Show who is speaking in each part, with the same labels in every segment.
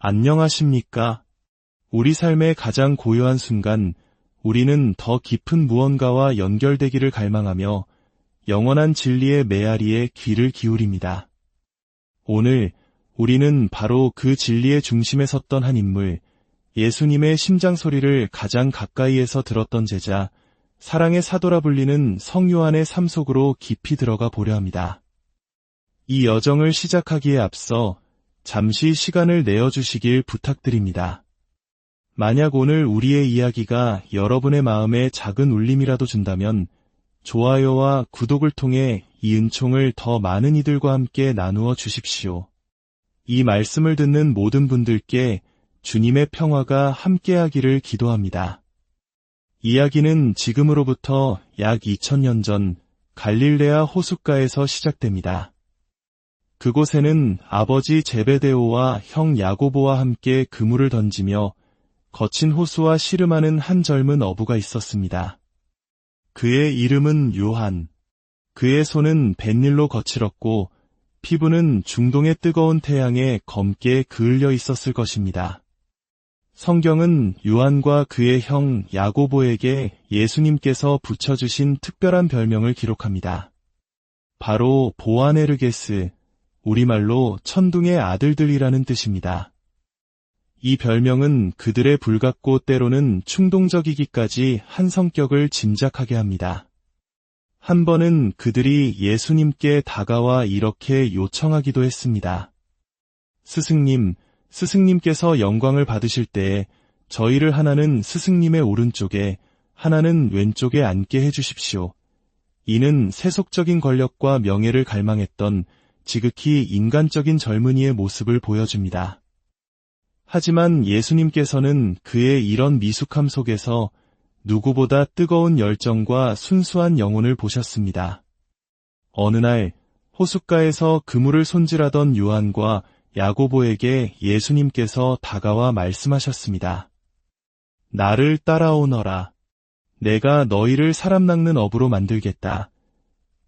Speaker 1: 안녕하십니까? 우리 삶의 가장 고요한 순간, 우리는 더 깊은 무언가와 연결되기를 갈망하며 영원한 진리의 메아리에 귀를 기울입니다. 오늘 우리는 바로 그 진리의 중심에 섰던 한 인물, 예수님의 심장 소리를 가장 가까이에서 들었던 제자, 사랑의 사도라 불리는 성요한의 삶 속으로 깊이 들어가 보려 합니다. 이 여정을 시작하기에 앞서 잠시 시간을 내어주시길 부탁드립니다. 만약 오늘 우리의 이야기가 여러분의 마음에 작은 울림이라도 준다면 좋아요와 구독을 통해 이 은총을 더 많은 이들과 함께 나누어 주십시오. 이 말씀을 듣는 모든 분들께 주님의 평화가 함께하기를 기도합니다. 이야기는 지금으로부터 약 2000년 전 갈릴레아 호숫가에서 시작됩니다. 그곳에는 아버지 제베데오와 형 야고보와 함께 그물을 던지며 거친 호수와 씨름하는 한 젊은 어부가 있었습니다. 그의 이름은 요한. 그의 손은 뱃일로 거칠었고 피부는 중동의 뜨거운 태양에 검게 그을려 있었을 것입니다. 성경은 요한과 그의 형 야고보에게 예수님께서 붙여주신 특별한 별명을 기록합니다. 바로 보아네르게스, 우리말로 천둥의 아들들이라는 뜻입니다. 이 별명은 그들의 불같고 때로는 충동적이기까지 한 성격을 짐작하게 합니다. 한 번은 그들이 예수님께 다가와 이렇게 요청하기도 했습니다. 스승님, 스승님께서 영광을 받으실 때에 저희를 하나는 스승님의 오른쪽에 하나는 왼쪽에 앉게 해주십시오. 이는 세속적인 권력과 명예를 갈망했던 지극히 인간적인 젊은이의 모습을 보여줍니다. 하지만 예수님께서는 그의 이런 미숙함 속에서 누구보다 뜨거운 열정과 순수한 영혼을 보셨습니다. 어느 날 호숫가에서 그물을 손질하던 요한과 야고보에게 예수님께서 다가와 말씀하셨습니다. 나를 따라오너라. 내가 너희를 사람 낚는 어부로 만들겠다.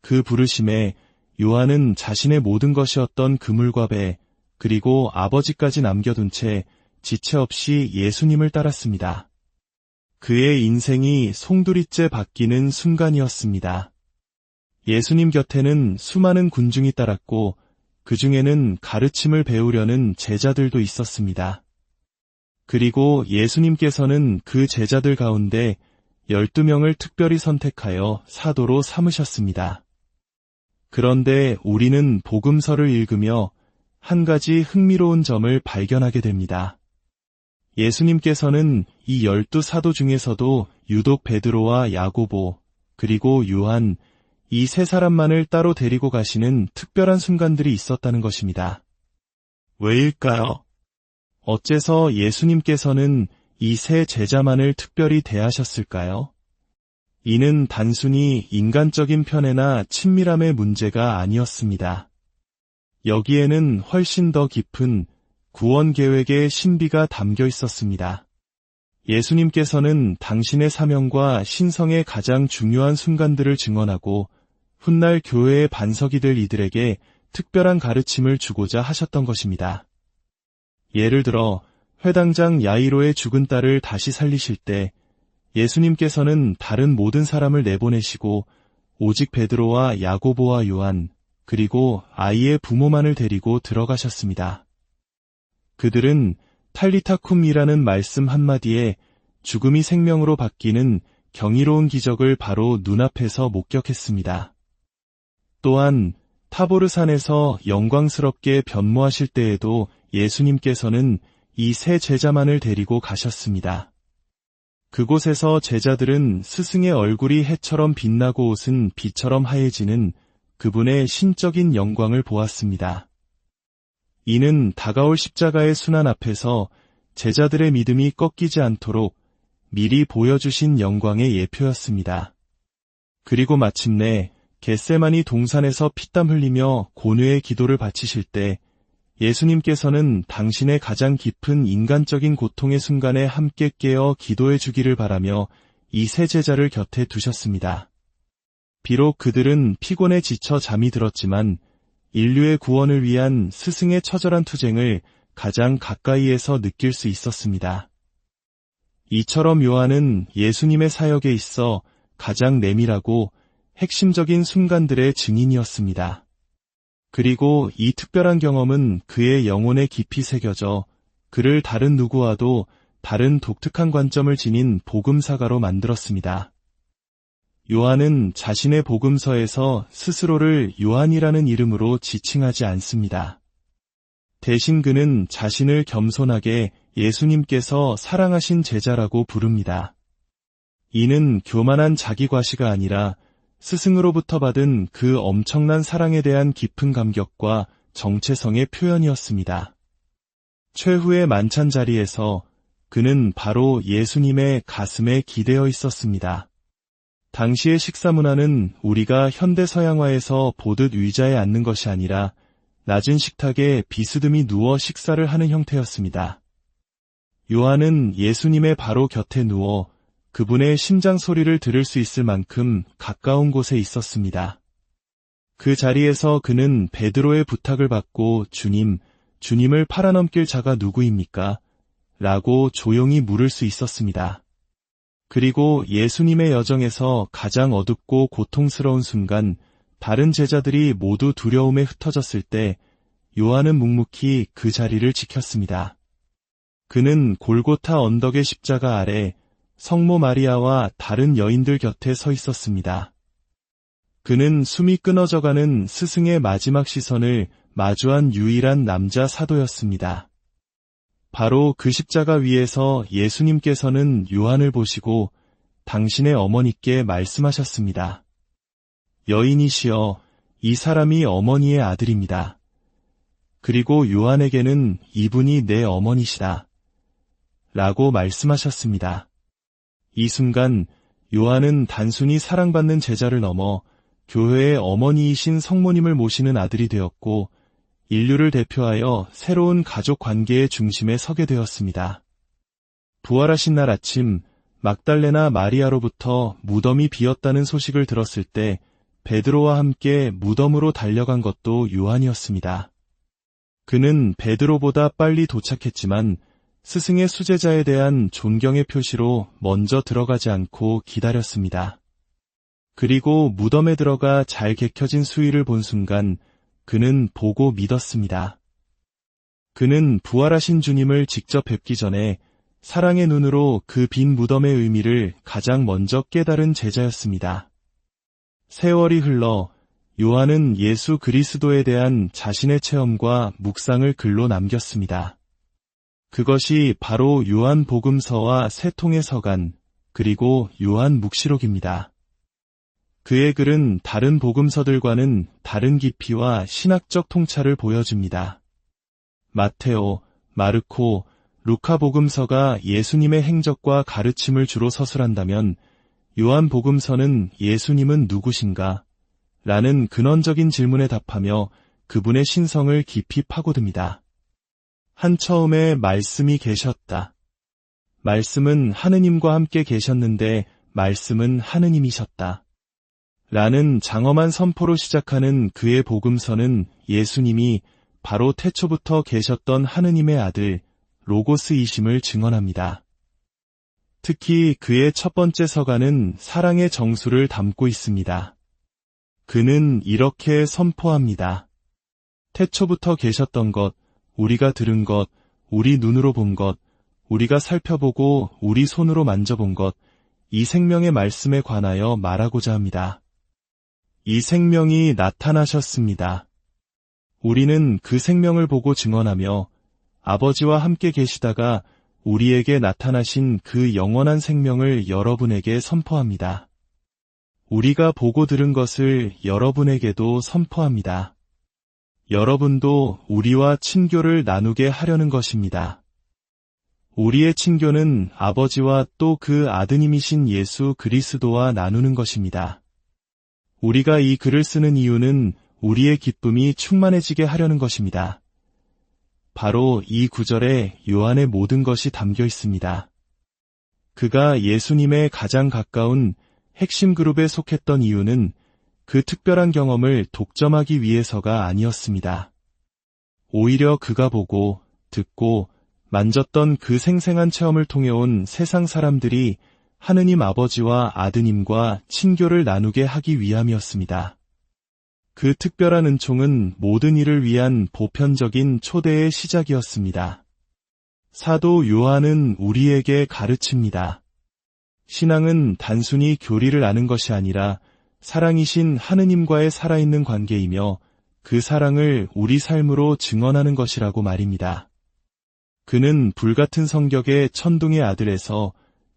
Speaker 1: 그 부르심에 요한은 자신의 모든 것이었던 그물과 배, 그리고 아버지까지 남겨둔 채 지체 없이 예수님을 따랐습니다. 그의 인생이 송두리째 바뀌는 순간이었습니다. 예수님 곁에는 수많은 군중이 따랐고 그 중에는 가르침을 배우려는 제자들도 있었습니다. 그리고 예수님께서는 그 제자들 가운데 12명을 특별히 선택하여 사도로 삼으셨습니다. 그런데 우리는 복음서를 읽으며 한 가지 흥미로운 점을 발견하게 됩니다. 예수님께서는 이 12사도 중에서도 유독 베드로와 야고보, 그리고 요한, 이 세 사람만을 따로 데리고 가시는 특별한 순간들이 있었다는 것입니다. 왜일까요? 어째서 예수님께서는 이 세 제자만을 특별히 대하셨을까요? 이는 단순히 인간적인 편애나 친밀함의 문제가 아니었습니다. 여기에는 훨씬 더 깊은 구원 계획의 신비가 담겨 있었습니다. 예수님께서는 당신의 사명과 신성의 가장 중요한 순간들을 증언하고 훗날 교회의 반석이 될 이들에게 특별한 가르침을 주고자 하셨던 것입니다. 예를 들어 회당장 야이로의 죽은 딸을 다시 살리실 때 예수님께서는 다른 모든 사람을 내보내시고 오직 베드로와 야고보와 요한, 그리고 아이의 부모만을 데리고 들어가셨습니다. 그들은 탈리타쿰이라는 말씀 한마디에 죽음이 생명으로 바뀌는 경이로운 기적을 바로 눈앞에서 목격했습니다. 또한 타보르산에서 영광스럽게 변모하실 때에도 예수님께서는 이 세 제자만을 데리고 가셨습니다. 그곳에서 제자들은 스승의 얼굴이 해처럼 빛나고 옷은 비처럼 하얘지는 그분의 신적인 영광을 보았습니다. 이는 다가올 십자가의 순환 앞에서 제자들의 믿음이 꺾이지 않도록 미리 보여주신 영광의 예표였습니다. 그리고 마침내 겟세마니 동산에서 피땀 흘리며 고뇌의 기도를 바치실 때 예수님께서는 당신의 가장 깊은 인간적인 고통의 순간에 함께 깨어 기도해 주기를 바라며 이 세 제자를 곁에 두셨습니다. 비록 그들은 피곤에 지쳐 잠이 들었지만 인류의 구원을 위한 스승의 처절한 투쟁을 가장 가까이에서 느낄 수 있었습니다. 이처럼 요한은 예수님의 사역에 있어 가장 내밀하고 핵심적인 순간들의 증인이었습니다. 그리고 이 특별한 경험은 그의 영혼에 깊이 새겨져 그를 다른 누구와도 다른 독특한 관점을 지닌 복음사가로 만들었습니다. 요한은 자신의 복음서에서 스스로를 요한이라는 이름으로 지칭하지 않습니다. 대신 그는 자신을 겸손하게 예수님께서 사랑하신 제자라고 부릅니다. 이는 교만한 자기과시가 아니라 스승으로부터 받은 그 엄청난 사랑에 대한 깊은 감격과 정체성의 표현이었습니다. 최후의 만찬 자리에서 그는 바로 예수님의 가슴에 기대어 있었습니다. 당시의 식사 문화는 우리가 현대 서양화에서 보듯 의자에 앉는 것이 아니라 낮은 식탁에 비스듬히 누워 식사를 하는 형태였습니다. 요한은 예수님의 바로 곁에 누워 그분의 심장 소리를 들을 수 있을 만큼 가까운 곳에 있었습니다. 그 자리에서 그는 베드로의 부탁을 받고 주님을 팔아넘길 자가 누구입니까? 라고 조용히 물을 수 있었습니다. 그리고 예수님의 여정에서 가장 어둡고 고통스러운 순간 다른 제자들이 모두 두려움에 흩어졌을 때 요한은 묵묵히 그 자리를 지켰습니다. 그는 골고타 언덕의 십자가 아래 성모 마리아와 다른 여인들 곁에 서 있었습니다. 그는 숨이 끊어져가는 스승의 마지막 시선을 마주한 유일한 남자 사도였습니다. 바로 그 십자가 위에서 예수님께서는 요한을 보시고 당신의 어머니께 말씀하셨습니다. 여인이시여, 이 사람이 어머니의 아들입니다. 그리고 요한에게는 이분이 내 어머니시다. 라고 말씀하셨습니다. 이 순간 요한은 단순히 사랑받는 제자를 넘어 교회의 어머니이신 성모님을 모시는 아들이 되었고 인류를 대표하여 새로운 가족 관계의 중심에 서게 되었습니다. 부활하신 날 아침 막달레나 마리아로부터 무덤이 비었다는 소식을 들었을 때 베드로와 함께 무덤으로 달려간 것도 요한이었습니다. 그는 베드로보다 빨리 도착했지만 스승의 수제자에 대한 존경의 표시로 먼저 들어가지 않고 기다렸습니다. 그리고 무덤에 들어가 잘 개켜진 수의를 본 순간 그는 보고 믿었습니다. 그는 부활하신 주님을 직접 뵙기 전에 사랑의 눈으로 그 빈 무덤의 의미를 가장 먼저 깨달은 제자였습니다. 세월이 흘러 요한은 예수 그리스도에 대한 자신의 체험과 묵상을 글로 남겼습니다. 그것이 바로 요한 복음서와 세 통의 서간, 그리고 요한 묵시록입니다. 그의 글은 다른 복음서들과는 다른 깊이와 신학적 통찰을 보여줍니다. 마테오, 마르코, 루카 복음서가 예수님의 행적과 가르침을 주로 서술한다면 요한 복음서는 예수님은 누구신가? 라는 근원적인 질문에 답하며 그분의 신성을 깊이 파고듭니다. 한 처음에 말씀이 계셨다. 말씀은 하느님과 함께 계셨는데 말씀은 하느님이셨다. 라는 장엄한 선포로 시작하는 그의 복음서는 예수님이 바로 태초부터 계셨던 하느님의 아들 로고스이심을 증언합니다. 특히 그의 첫 번째 서간은 사랑의 정수를 담고 있습니다. 그는 이렇게 선포합니다. 태초부터 계셨던 것, 우리가 들은 것, 우리 눈으로 본 것, 우리가 살펴보고 우리 손으로 만져본 것, 이 생명의 말씀에 관하여 말하고자 합니다. 이 생명이 나타나셨습니다. 우리는 그 생명을 보고 증언하며 아버지와 함께 계시다가 우리에게 나타나신 그 영원한 생명을 여러분에게 선포합니다. 우리가 보고 들은 것을 여러분에게도 선포합니다. 여러분도 우리와 친교를 나누게 하려는 것입니다. 우리의 친교는 아버지와 또 그 아드님이신 예수 그리스도와 나누는 것입니다. 우리가 이 글을 쓰는 이유는 우리의 기쁨이 충만해지게 하려는 것입니다. 바로 이 구절에 요한의 모든 것이 담겨 있습니다. 그가 예수님의 가장 가까운 핵심 그룹에 속했던 이유는 그 특별한 경험을 독점하기 위해서가 아니었습니다. 오히려 그가 보고 듣고 만졌던 그 생생한 체험을 통해 온 세상 사람들이 하느님 아버지와 아드님과 친교를 나누게 하기 위함이었습니다. 그 특별한 은총은 모든 일을 위한 보편적인 초대의 시작이었습니다. 사도 요한은 우리에게 가르칩니다. 신앙은 단순히 교리를 아는 것이 아니라 사랑이신 하느님과의 살아있는 관계이며 그 사랑을 우리 삶으로 증언하는 것이라고 말입니다. 그는 불같은 성격의 천둥의 아들에서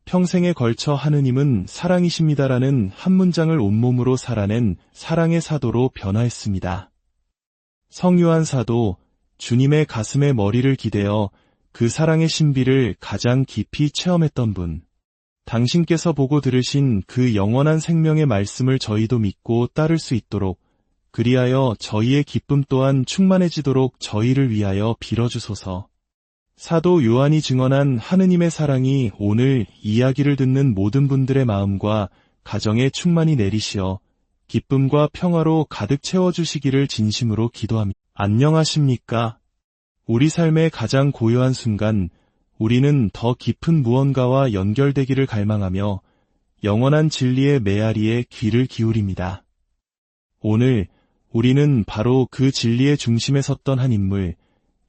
Speaker 1: 평생에 걸쳐 하느님은 사랑이십니다라는 한 문장을 온몸으로 살아낸 사랑의 사도로 변화했습니다. 성요한 사도, 주님의 가슴에 머리를 기대어 그 사랑의 신비를 가장 깊이 체험했던 분. 당신께서 보고 들으신 그 영원한 생명의 말씀을 저희도 믿고 따를 수 있도록, 그리하여 저희의 기쁨 또한 충만해지도록 저희를 위하여 빌어주소서. 사도 요한이 증언한 하느님의 사랑이 오늘 이야기를 듣는 모든 분들의 마음과 가정에 충만히 내리시어 기쁨과 평화로 가득 채워주시기를 진심으로 기도합니다. 안녕하십니까? 우리 삶의 가장 고요한 순간, 우리는 더 깊은 무언가와 연결되기를 갈망하며 영원한 진리의 메아리에 귀를 기울입니다. 오늘 우리는 바로 그 진리의 중심에 섰던 한 인물,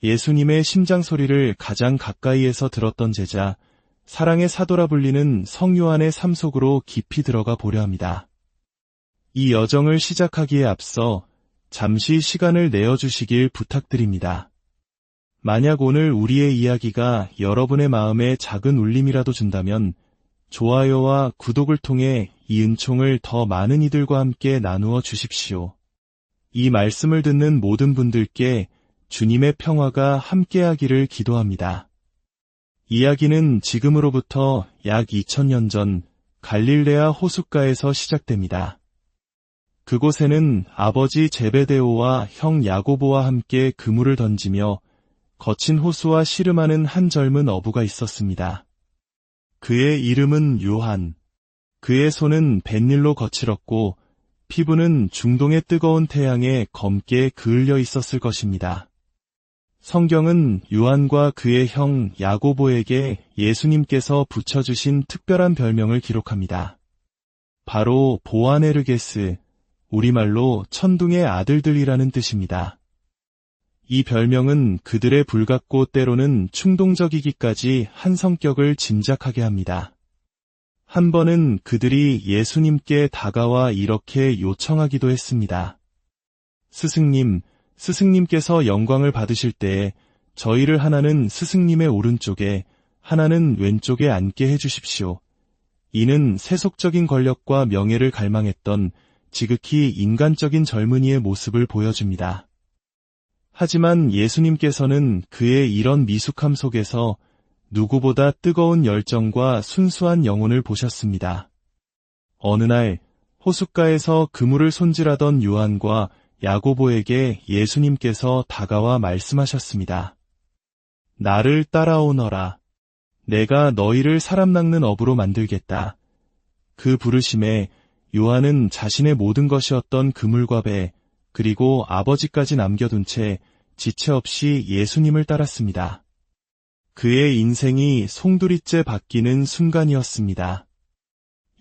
Speaker 1: 예수님의 심장 소리를 가장 가까이에서 들었던 제자, 사랑의 사도라 불리는 성요한의 삶 속으로 깊이 들어가 보려 합니다. 이 여정을 시작하기에 앞서 잠시 시간을 내어주시길 부탁드립니다. 만약 오늘 우리의 이야기가 여러분의 마음에 작은 울림이라도 준다면 좋아요와 구독을 통해 이 은총을 더 많은 이들과 함께 나누어 주십시오. 이 말씀을 듣는 모든 분들께 주님의 평화가 함께하기를 기도합니다. 이야기는 지금으로부터 약 2000년 전 갈릴레아 호숫가에서 시작됩니다. 그곳에는 아버지 제베데오와 형 야고보와 함께 그물을 던지며 거친 호수와 씨름하는 한 젊은 어부가 있었습니다. 그의 이름은 요한. 그의 손은 뱃일로 거칠었고 피부는 중동의 뜨거운 태양에 검게 그을려 있었을 것입니다. 성경은 요한과 그의 형 야고보에게 예수님께서 붙여주신 특별한 별명을 기록합니다. 바로 보아네르게스, 우리말로 천둥의 아들들이라는 뜻입니다. 이 별명은 그들의 불같고 때로는 충동적이기까지 한 성격을 짐작하게 합니다. 한 번은 그들이 예수님께 다가와 이렇게 요청하기도 했습니다. 스승님, 스승님께서 영광을 받으실 때에 저희를 하나는 스승님의 오른쪽에, 하나는 왼쪽에 앉게 해주십시오. 이는 세속적인 권력과 명예를 갈망했던 지극히 인간적인 젊은이의 모습을 보여줍니다. 하지만 예수님께서는 그의 이런 미숙함 속에서 누구보다 뜨거운 열정과 순수한 영혼을 보셨습니다. 어느 날 호숫가에서 그물을 손질하던 요한과 야고보에게 예수님께서 다가와 말씀하셨습니다. 나를 따라오너라. 내가 너희를 사람 낚는 어부로 만들겠다. 그 부르심에 요한은 자신의 모든 것이었던 그물과 배, 그리고 아버지까지 남겨둔 채 지체 없이 예수님을 따랐습니다. 그의 인생이 송두리째 바뀌는 순간이었습니다.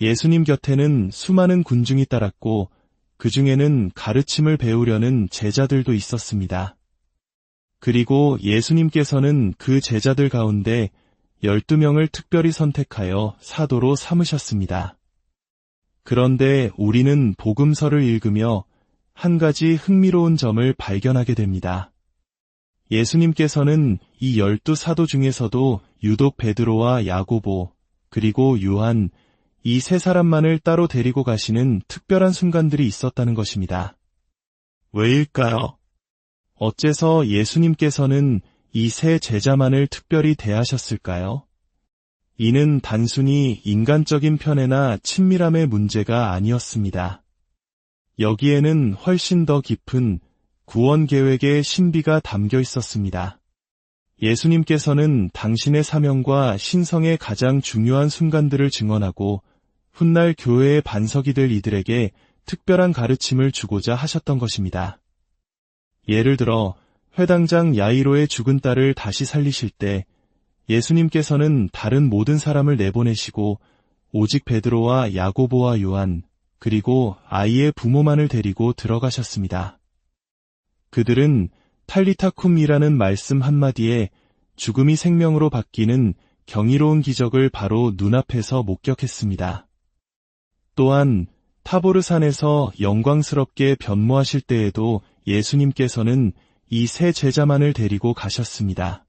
Speaker 1: 예수님 곁에는 수많은 군중이 따랐고 그 중에는 가르침을 배우려는 제자들도 있었습니다. 그리고 예수님께서는 그 제자들 가운데 12명을 특별히 선택하여 사도로 삼으셨습니다. 그런데 우리는 복음서를 읽으며 한 가지 흥미로운 점을 발견하게 됩니다. 예수님께서는 이 12사도 중에서도 유독 베드로와 야고보, 그리고 요한, 이 세 사람만을 따로 데리고 가시는 특별한 순간들이 있었다는 것입니다. 왜일까요? 어째서 예수님께서는 이 세 제자만을 특별히 대하셨을까요? 이는 단순히 인간적인 편애나 친밀함의 문제가 아니었습니다. 여기에는 훨씬 더 깊은 구원 계획의 신비가 담겨 있었습니다. 예수님께서는 당신의 사명과 신성의 가장 중요한 순간들을 증언하고 훗날 교회의 반석이 될 이들에게 특별한 가르침을 주고자 하셨던 것입니다. 예를 들어 회당장 야이로의 죽은 딸을 다시 살리실 때 예수님께서는 다른 모든 사람을 내보내시고 오직 베드로와 야고보와 요한, 그리고 아이의 부모만을 데리고 들어가셨습니다. 그들은 탈리타쿰이라는 말씀 한마디에 죽음이 생명으로 바뀌는 경이로운 기적을 바로 눈앞에서 목격했습니다. 또한 타보르산에서 영광스럽게 변모하실 때에도 예수님께서는 이 세 제자만을 데리고 가셨습니다.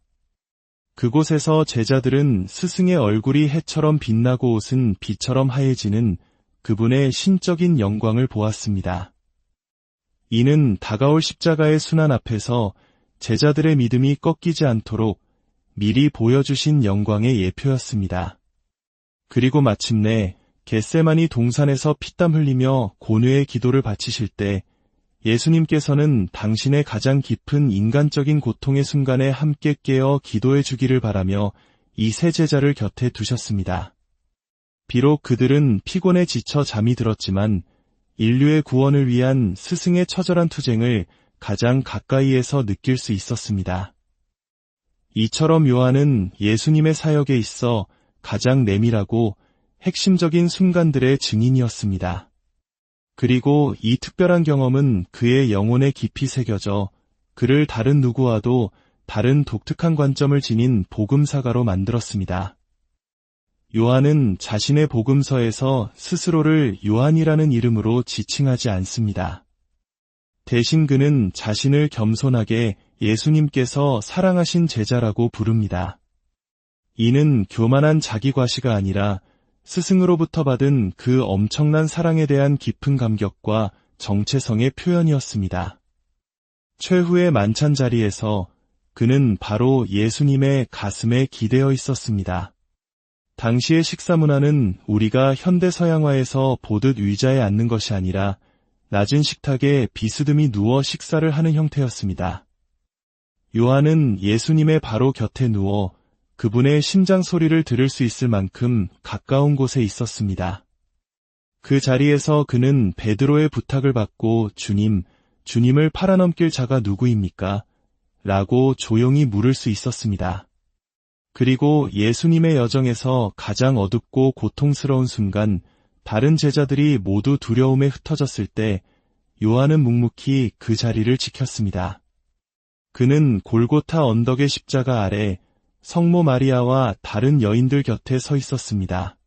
Speaker 1: 그곳에서 제자들은 스승의 얼굴이 해처럼 빛나고 옷은 비처럼 하얘지는 그분의 신적인 영광을 보았습니다. 이는 다가올 십자가의 순환 앞에서 제자들의 믿음이 꺾이지 않도록 미리 보여주신 영광의 예표였습니다. 그리고 마침내 겟세마니 동산에서 피땀 흘리며 고뇌의 기도를 바치실 때 예수님께서는 당신의 가장 깊은 인간적인 고통의 순간에 함께 깨어 기도해 주기를 바라며 이 세 제자를 곁에 두셨습니다. 비록 그들은 피곤에 지쳐 잠이 들었지만 인류의 구원을 위한 스승의 처절한 투쟁을 가장 가까이에서 느낄 수 있었습니다. 이처럼 요한은 예수님의 사역에 있어 가장 내밀하고 핵심적인 순간들의 증인이었습니다. 그리고 이 특별한 경험은 그의 영혼에 깊이 새겨져 그를 다른 누구와도 다른 독특한 관점을 지닌 복음사가로 만들었습니다. 요한은 자신의 복음서에서 스스로를 요한이라는 이름으로 지칭하지 않습니다. 대신 그는 자신을 겸손하게 예수님께서 사랑하신 제자라고 부릅니다. 이는 교만한 자기과시가 아니라 스승으로부터 받은 그 엄청난 사랑에 대한 깊은 감격과 정체성의 표현이었습니다. 최후의 만찬 자리에서 그는 바로 예수님의 가슴에 기대어 있었습니다. 당시의 식사 문화는 우리가 현대 서양화에서 보듯 의자에 앉는 것이 아니라 낮은 식탁에 비스듬히 누워 식사를 하는 형태였습니다. 요한은 예수님의 바로 곁에 누워 그분의 심장 소리를 들을 수 있을 만큼 가까운 곳에 있었습니다. 그 자리에서 그는 베드로의 부탁을 받고 주님을 팔아넘길 자가 누구입니까? 라고 조용히 물을 수 있었습니다. 그리고 예수님의 여정에서 가장 어둡고 고통스러운 순간 다른 제자들이 모두 두려움에 흩어졌을 때 요한은 묵묵히 그 자리를 지켰습니다. 그는 골고타 언덕의 십자가 아래 성모 마리아와 다른 여인들 곁에 서 있었습니다.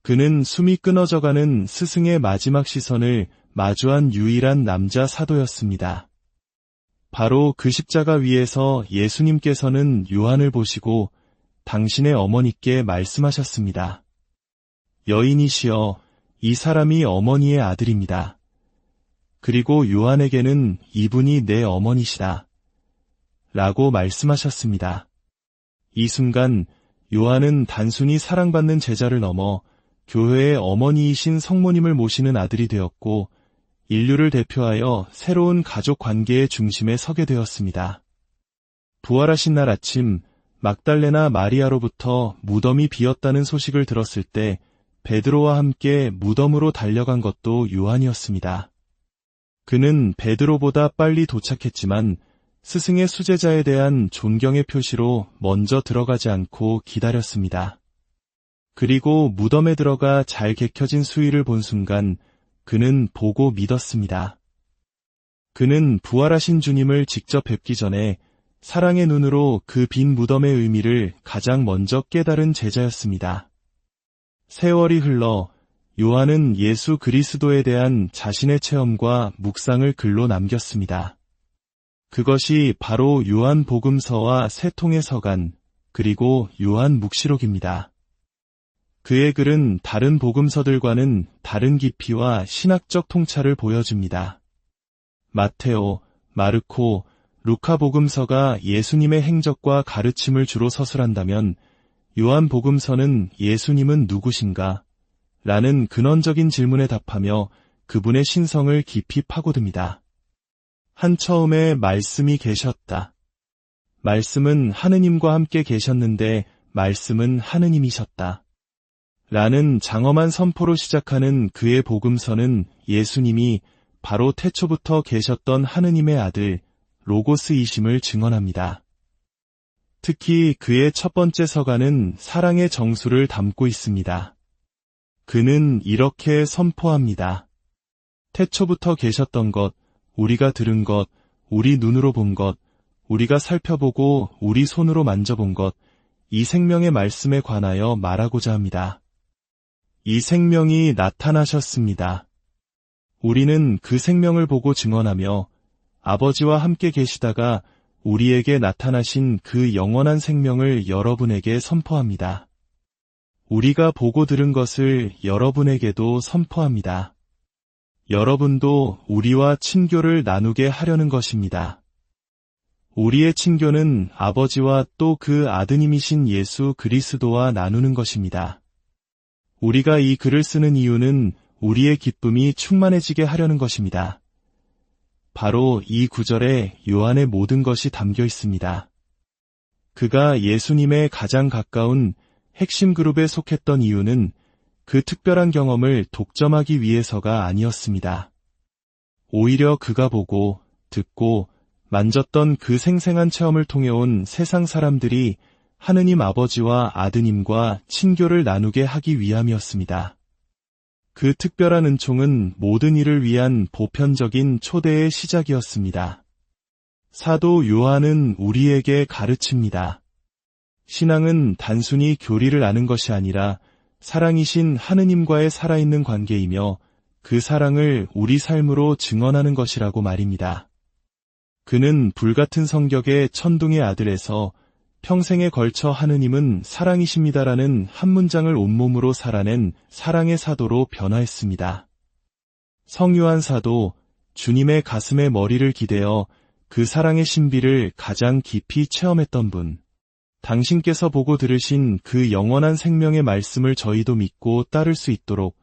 Speaker 1: 그는 숨이 끊어져가는 스승의 마지막 시선을 마주한 유일한 남자 사도였습니다. 바로 그 십자가 위에서 예수님께서는 요한을 보시고 당신의 어머니께 말씀하셨습니다. 여인이시여, 이 사람이 어머니의 아들입니다. 그리고 요한에게는 이분이 내 어머니시다. 라고 말씀하셨습니다. 이 순간 요한은 단순히 사랑받는 제자를 넘어 교회의 어머니이신 성모님을 모시는 아들이 되었고 인류를 대표하여 새로운 가족 관계의 중심에 서게 되었습니다. 부활하신 날 아침 막달레나 마리아로부터 무덤이 비었다는 소식을 들었을 때 베드로와 함께 무덤으로 달려간 것도 요한이었습니다. 그는 베드로보다 빨리 도착했지만 스승의 수제자에 대한 존경의 표시로 먼저 들어가지 않고 기다렸습니다. 그리고 무덤에 들어가 잘 개켜진 수의를 본 순간 그는 보고 믿었습니다. 그는 부활하신 주님을 직접 뵙기 전에 사랑의 눈으로 그 빈 무덤의 의미를 가장 먼저 깨달은 제자였습니다. 세월이 흘러 요한은 예수 그리스도에 대한 자신의 체험과 묵상을 글로 남겼습니다. 그것이 바로 요한 복음서와 세 통의 서간, 그리고 요한 묵시록입니다. 그의 글은 다른 복음서들과는 다른 깊이와 신학적 통찰을 보여줍니다. 마테오, 마르코, 루카 복음서가 예수님의 행적과 가르침을 주로 서술한다면 요한 복음서는 예수님은 누구신가? 라는 근원적인 질문에 답하며 그분의 신성을 깊이 파고듭니다. 한 처음에 말씀이 계셨다. 말씀은 하느님과 함께 계셨는데 말씀은 하느님이셨다. 라는 장엄한 선포로 시작하는 그의 복음서는 예수님이 바로 태초부터 계셨던 하느님의 아들, 로고스이심을 증언합니다. 특히 그의 첫 번째 서가는 사랑의 정수를 담고 있습니다. 그는 이렇게 선포합니다. 태초부터 계셨던 것, 우리가 들은 것, 우리 눈으로 본 것, 우리가 살펴보고 우리 손으로 만져본 것, 이 생명의 말씀에 관하여 말하고자 합니다. 이 생명이 나타나셨습니다. 우리는 그 생명을 보고 증언하며 아버지와 함께 계시다가 우리에게 나타나신 그 영원한 생명을 여러분에게 선포합니다. 우리가 보고 들은 것을 여러분에게도 선포합니다. 여러분도 우리와 친교를 나누게 하려는 것입니다. 우리의 친교는 아버지와 또 그 아드님이신 예수 그리스도와 나누는 것입니다. 우리가 이 글을 쓰는 이유는 우리의 기쁨이 충만해지게 하려는 것입니다. 바로 이 구절에 요한의 모든 것이 담겨 있습니다. 그가 예수님의 가장 가까운 핵심 그룹에 속했던 이유는 그 특별한 경험을 독점하기 위해서가 아니었습니다. 오히려 그가 보고, 듣고, 만졌던 그 생생한 체험을 통해 온 세상 사람들이 하느님 아버지와 아드님과 친교를 나누게 하기 위함이었습니다. 그 특별한 은총은 모든 이를 위한 보편적인 초대의 시작이었습니다. 사도 요한은 우리에게 가르칩니다. 신앙은 단순히 교리를 아는 것이 아니라 사랑이신 하느님과의 살아있는 관계이며 그 사랑을 우리 삶으로 증언하는 것이라고 말입니다. 그는 불같은 성격의 천둥의 아들에서 평생에 걸쳐 하느님은 사랑이십니다라는 한 문장을 온몸으로 살아낸 사랑의 사도로 변화했습니다. 성요한 사도, 주님의 가슴에 머리를 기대어 그 사랑의 신비를 가장 깊이 체험했던 분, 당신께서 보고 들으신 그 영원한 생명의 말씀을 저희도 믿고 따를 수 있도록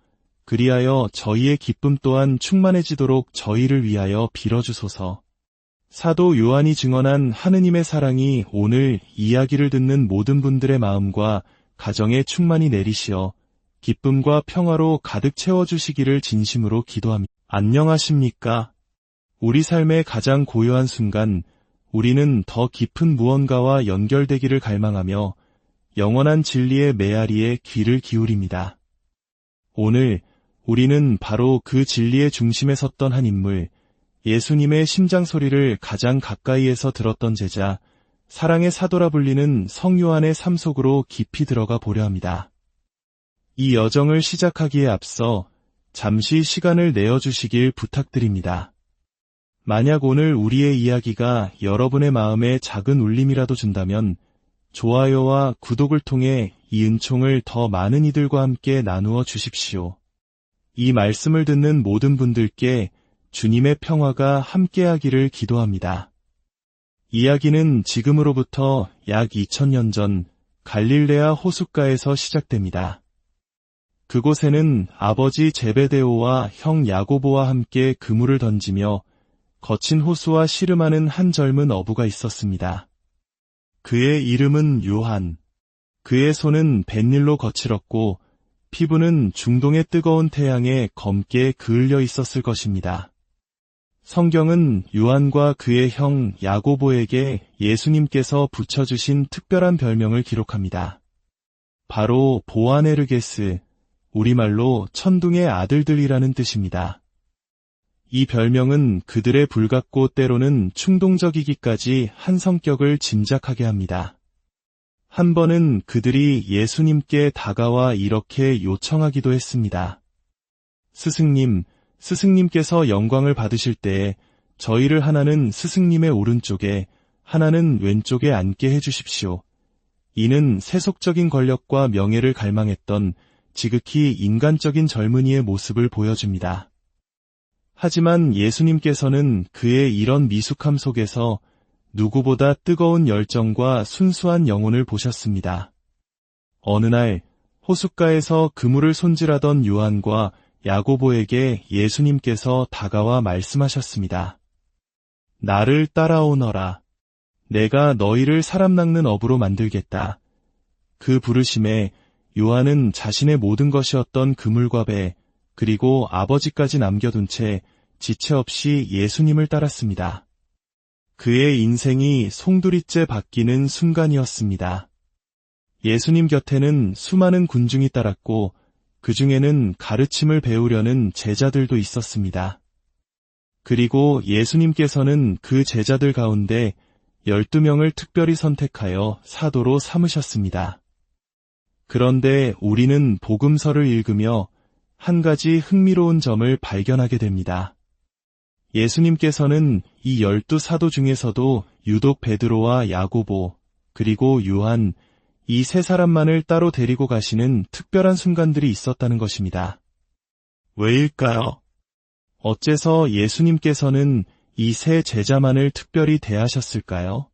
Speaker 1: 그리하여 저희의 기쁨 또한 충만해지도록 저희를 위하여 빌어주소서. 사도 요한이 증언한 하느님의 사랑이 오늘 이야기를 듣는 모든 분들의 마음과 가정에 충만히 내리시어 기쁨과 평화로 가득 채워주시기를 진심으로 기도합니다. 안녕하십니까? 우리 삶의 가장 고요한 순간 우리는 더 깊은 무언가와 연결되기를 갈망하며 영원한 진리의 메아리에 귀를 기울입니다. 오늘 우리는 바로 그 진리의 중심에 섰던 한 인물, 예수님의 심장 소리를 가장 가까이에서 들었던 제자, 사랑의 사도라 불리는 성요한의 삶 속으로 깊이 들어가 보려 합니다. 이 여정을 시작하기에 앞서 잠시 시간을 내어주시길 부탁드립니다. 만약 오늘 우리의 이야기가 여러분의 마음에 작은 울림이라도 준다면 좋아요와 구독을 통해 이 은총을 더 많은 이들과 함께 나누어 주십시오. 이 말씀을 듣는 모든 분들께 주님의 평화가 함께하기를 기도합니다. 이야기는 지금으로부터 약 2000년 전 갈릴레아 호숫가에서 시작됩니다. 그곳에는 아버지 제베데오와 형 야고보와 함께 그물을 던지며 거친 호수와 씨름하는 한 젊은 어부가 있었습니다. 그의 이름은 요한. 그의 손은 뱃일로 거칠었고 피부는 중동의 뜨거운 태양에 검게 그을려 있었을 것입니다. 성경은 요한과 그의 형 야고보에게 예수님께서 붙여주신 특별한 별명을 기록합니다. 바로 보아네르게스, 우리말로 천둥의 아들들이라는 뜻입니다. 이 별명은 그들의 불같고 때로는 충동적이기까지 한 성격을 짐작하게 합니다. 한 번은 그들이 예수님께 다가와 이렇게 요청하기도 했습니다. 스승님, 스승님께서 영광을 받으실 때에 저희를 하나는 스승님의 오른쪽에 하나는 왼쪽에 앉게 해주십시오. 이는 세속적인 권력과 명예를 갈망했던 지극히 인간적인 젊은이의 모습을 보여줍니다. 하지만 예수님께서는 그의 이런 미숙함 속에서 누구보다 뜨거운 열정과 순수한 영혼을 보셨습니다. 어느 날 호숫가에서 그물을 손질하던 요한과 야고보에게 예수님께서 다가와 말씀하셨습니다. 나를 따라오너라. 내가 너희를 사람 낚는 어부로 만들겠다. 그 부르심에 요한은 자신의 모든 것이었던 그물과 배, 그리고 아버지까지 남겨둔 채 지체 없이 예수님을 따랐습니다. 그의 인생이 송두리째 바뀌는 순간이었습니다. 예수님 곁에는 수많은 군중이 따랐고 그 중에는 가르침을 배우려는 제자들도 있었습니다. 그리고 예수님께서는 그 제자들 가운데 12명을 특별히 선택하여 사도로 삼으셨습니다. 그런데 우리는 복음서를 읽으며 한 가지 흥미로운 점을 발견하게 됩니다. 예수님께서는 이 12사도 중에서도 유독 베드로와 야고보, 그리고 요한, 이 세 사람만을 따로 데리고 가시는 특별한 순간들이 있었다는 것입니다. 왜일까요? 어째서 예수님께서는 이 세 제자만을 특별히 대하셨을까요?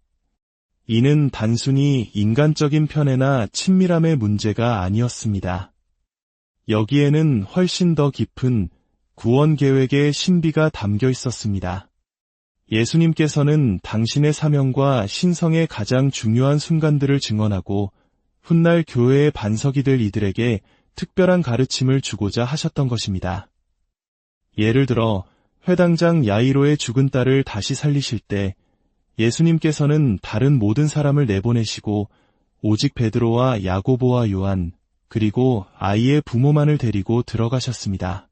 Speaker 1: 이는 단순히 인간적인 편애나 친밀함의 문제가 아니었습니다. 여기에는 훨씬 더 깊은 구원 계획의 신비가 담겨 있었습니다. 예수님께서는 당신의 사명과 신성의 가장 중요한 순간들을 증언하고 훗날 교회의 반석이 될 이들에게 특별한 가르침을 주고자 하셨던 것입니다. 예를 들어 회당장 야이로의 죽은 딸을 다시 살리실 때 예수님께서는 다른 모든 사람을 내보내시고 오직 베드로와 야고보와 요한, 그리고 아이의 부모만을 데리고 들어가셨습니다.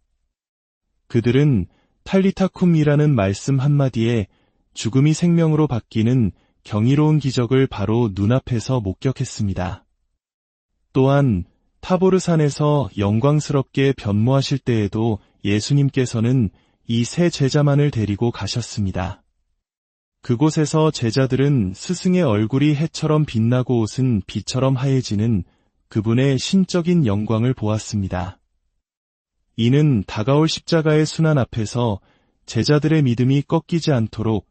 Speaker 1: 그들은 탈리타쿰이라는 말씀 한마디에 죽음이 생명으로 바뀌는 경이로운 기적을 바로 눈앞에서 목격했습니다. 또한 타보르산에서 영광스럽게 변모하실 때에도 예수님께서는 이 세 제자만을 데리고 가셨습니다. 그곳에서 제자들은 스승의 얼굴이 해처럼 빛나고 옷은 비처럼 하얘지는 그분의 신적인 영광을 보았습니다. 이는 다가올 십자가의 순환 앞에서 제자들의 믿음이 꺾이지 않도록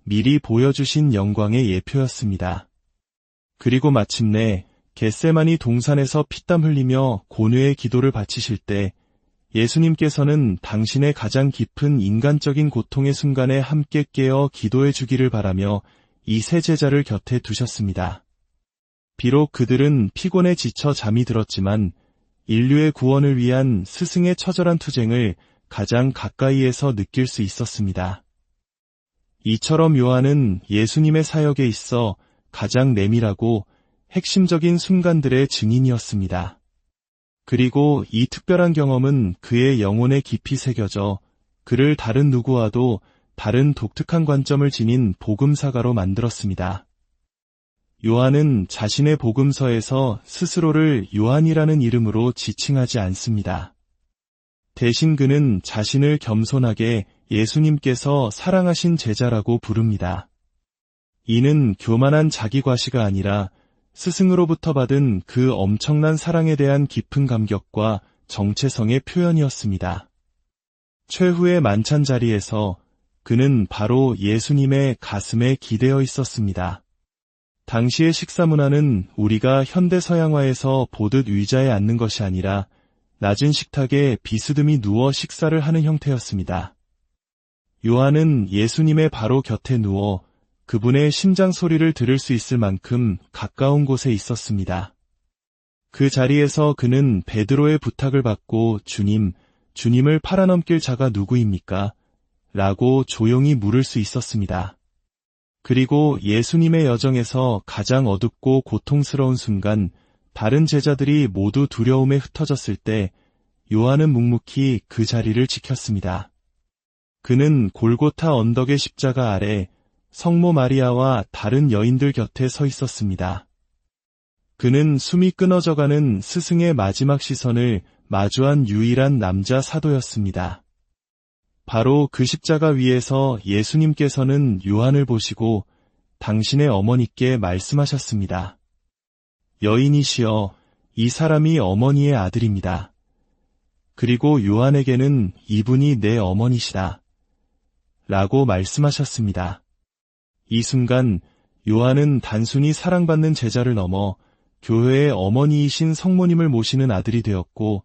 Speaker 1: 미리 보여주신 영광의 예표였습니다. 그리고 마침내 겟세마니 동산에서 피땀 흘리며 고뇌의 기도를 바치실 때 예수님께서는 당신의 가장 깊은 인간적인 고통의 순간에 함께 깨어 기도해 주기를 바라며 이 세 제자를 곁에 두셨습니다. 비록 그들은 피곤에 지쳐 잠이 들었지만 인류의 구원을 위한 스승의 처절한 투쟁을 가장 가까이에서 느낄 수 있었습니다. 이처럼 요한은 예수님의 사역에 있어 가장 내밀하고 핵심적인 순간들의 증인이었습니다. 그리고 이 특별한 경험은 그의 영혼에 깊이 새겨져 그를 다른 누구와도 다른 독특한 관점을 지닌 복음사가로 만들었습니다. 요한은 자신의 복음서에서 스스로를 요한이라는 이름으로 지칭하지 않습니다. 대신 그는 자신을 겸손하게 예수님께서 사랑하신 제자라고 부릅니다. 이는 교만한 자기과시가 아니라 스승으로부터 받은 그 엄청난 사랑에 대한 깊은 감격과 정체성의 표현이었습니다. 최후의 만찬 자리에서 그는 바로 예수님의 가슴에 기대어 있었습니다. 당시의 식사 문화는 우리가 현대 서양화에서 보듯 의자에 앉는 것이 아니라 낮은 식탁에 비스듬히 누워 식사를 하는 형태였습니다. 요한은 예수님의 바로 곁에 누워 그분의 심장 소리를 들을 수 있을 만큼 가까운 곳에 있었습니다. 그 자리에서 그는 베드로의 부탁을 받고 주님을 팔아넘길 자가 누구입니까? 라고 조용히 물을 수 있었습니다. 그리고 예수님의 여정에서 가장 어둡고 고통스러운 순간 다른 제자들이 모두 두려움에 흩어졌을 때 요한은 묵묵히 그 자리를 지켰습니다. 그는 골고타 언덕의 십자가 아래 성모 마리아와 다른 여인들 곁에 서 있었습니다. 그는 숨이 끊어져가는 스승의 마지막 시선을 마주한 유일한 남자 사도였습니다. 바로 그 십자가 위에서 예수님께서는 요한을 보시고 당신의 어머니께 말씀하셨습니다. 여인이시여, 이 사람이 어머니의 아들입니다. 그리고 요한에게는 이분이 내 어머니시다. 라고 말씀하셨습니다. 이 순간 요한은 단순히 사랑받는 제자를 넘어 교회의 어머니이신 성모님을 모시는 아들이 되었고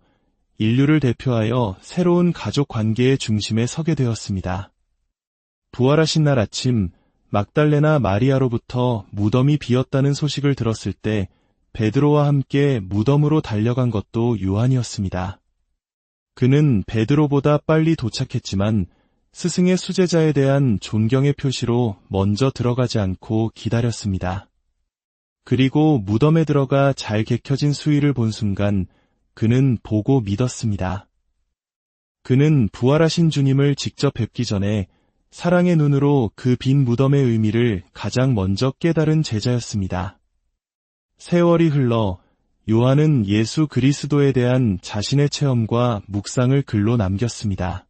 Speaker 1: 인류를 대표하여 새로운 가족 관계의 중심에 서게 되었습니다. 부활하신 날 아침 막달레나 마리아로부터 무덤이 비었다는 소식을 들었을 때 베드로와 함께 무덤으로 달려간 것도 요한이었습니다. 그는 베드로보다 빨리 도착했지만 스승의 수제자에 대한 존경의 표시로 먼저 들어가지 않고 기다렸습니다. 그리고 무덤에 들어가 잘 개켜진 수의를 본 순간 그는 보고 믿었습니다. 그는 부활하신 주님을 직접 뵙기 전에 사랑의 눈으로 그 빈 무덤의 의미를 가장 먼저 깨달은 제자였습니다. 세월이 흘러 요한은 예수 그리스도에 대한 자신의 체험과 묵상을 글로 남겼습니다.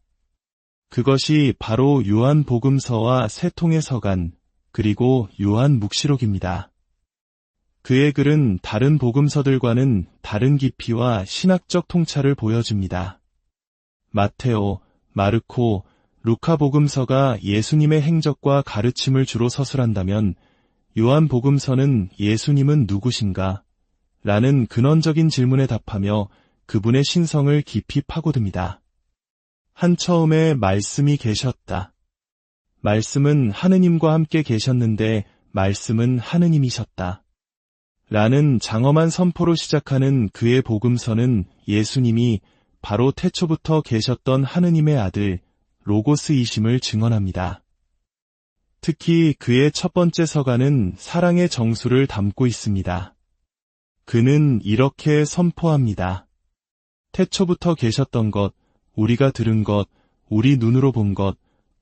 Speaker 1: 그것이 바로 요한복음서와 세 통의 서간, 그리고 요한묵시록입니다. 그의 글은 다른 복음서들과는 다른 깊이와 신학적 통찰을 보여줍니다. 마테오, 마르코, 루카 복음서가 예수님의 행적과 가르침을 주로 서술한다면 요한복음서는 예수님은 누구신가? 라는 근원적인 질문에 답하며 그분의 신성을 깊이 파고듭니다. 한 처음에 말씀이 계셨다. 말씀은 하느님과 함께 계셨는데 말씀은 하느님이셨다. 라는 장엄한 선포로 시작하는 그의 복음서는 예수님이 바로 태초부터 계셨던 하느님의 아들 로고스이심을 증언합니다. 특히 그의 첫 번째 서간은 사랑의 정수를 담고 있습니다. 그는 이렇게 선포합니다. 태초부터 계셨던 것, 우리가 들은 것, 우리 눈으로 본 것,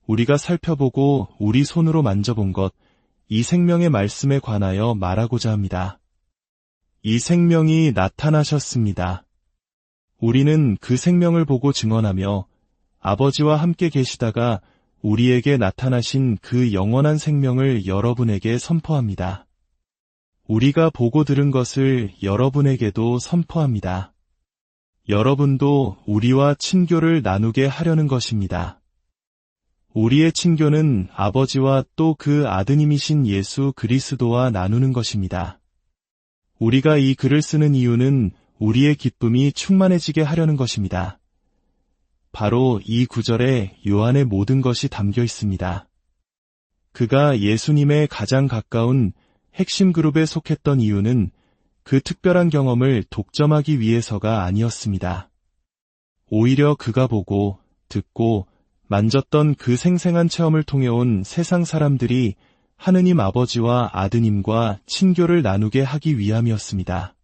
Speaker 1: 우리가 살펴보고 우리 손으로 만져본 것, 이 생명의 말씀에 관하여 말하고자 합니다. 이 생명이 나타나셨습니다. 우리는 그 생명을 보고 증언하며 아버지와 함께 계시다가 우리에게 나타나신 그 영원한 생명을 여러분에게 선포합니다. 우리가 보고 들은 것을 여러분에게도 선포합니다. 여러분도 우리와 친교를 나누게 하려는 것입니다. 우리의 친교는 아버지와 또 그 아드님이신 예수 그리스도와 나누는 것입니다. 우리가 이 글을 쓰는 이유는 우리의 기쁨이 충만해지게 하려는 것입니다. 바로 이 구절에 요한의 모든 것이 담겨 있습니다. 그가 예수님의 가장 가까운 핵심 그룹에 속했던 이유는 그 특별한 경험을 독점하기 위해서가 아니었습니다. 오히려 그가 보고, 듣고, 만졌던 그 생생한 체험을 통해 온 세상 사람들이 하느님 아버지와 아드님과 친교를 나누게 하기 위함이었습니다.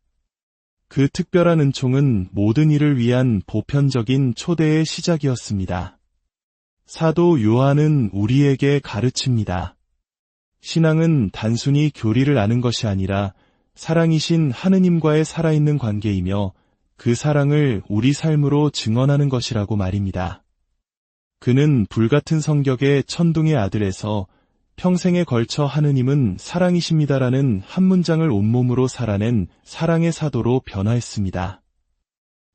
Speaker 1: 그 특별한 은총은 모든 이를 위한 보편적인 초대의 시작이었습니다. 사도 요한은 우리에게 가르칩니다. 신앙은 단순히 교리를 아는 것이 아니라 사랑이신 하느님과의 살아있는 관계이며 그 사랑을 우리 삶으로 증언하는 것이라고 말입니다. 그는 불같은 성격의 천둥의 아들에서 평생에 걸쳐 하느님은 사랑이십니다라는 한 문장을 온몸으로 살아낸 사랑의 사도로 변화했습니다.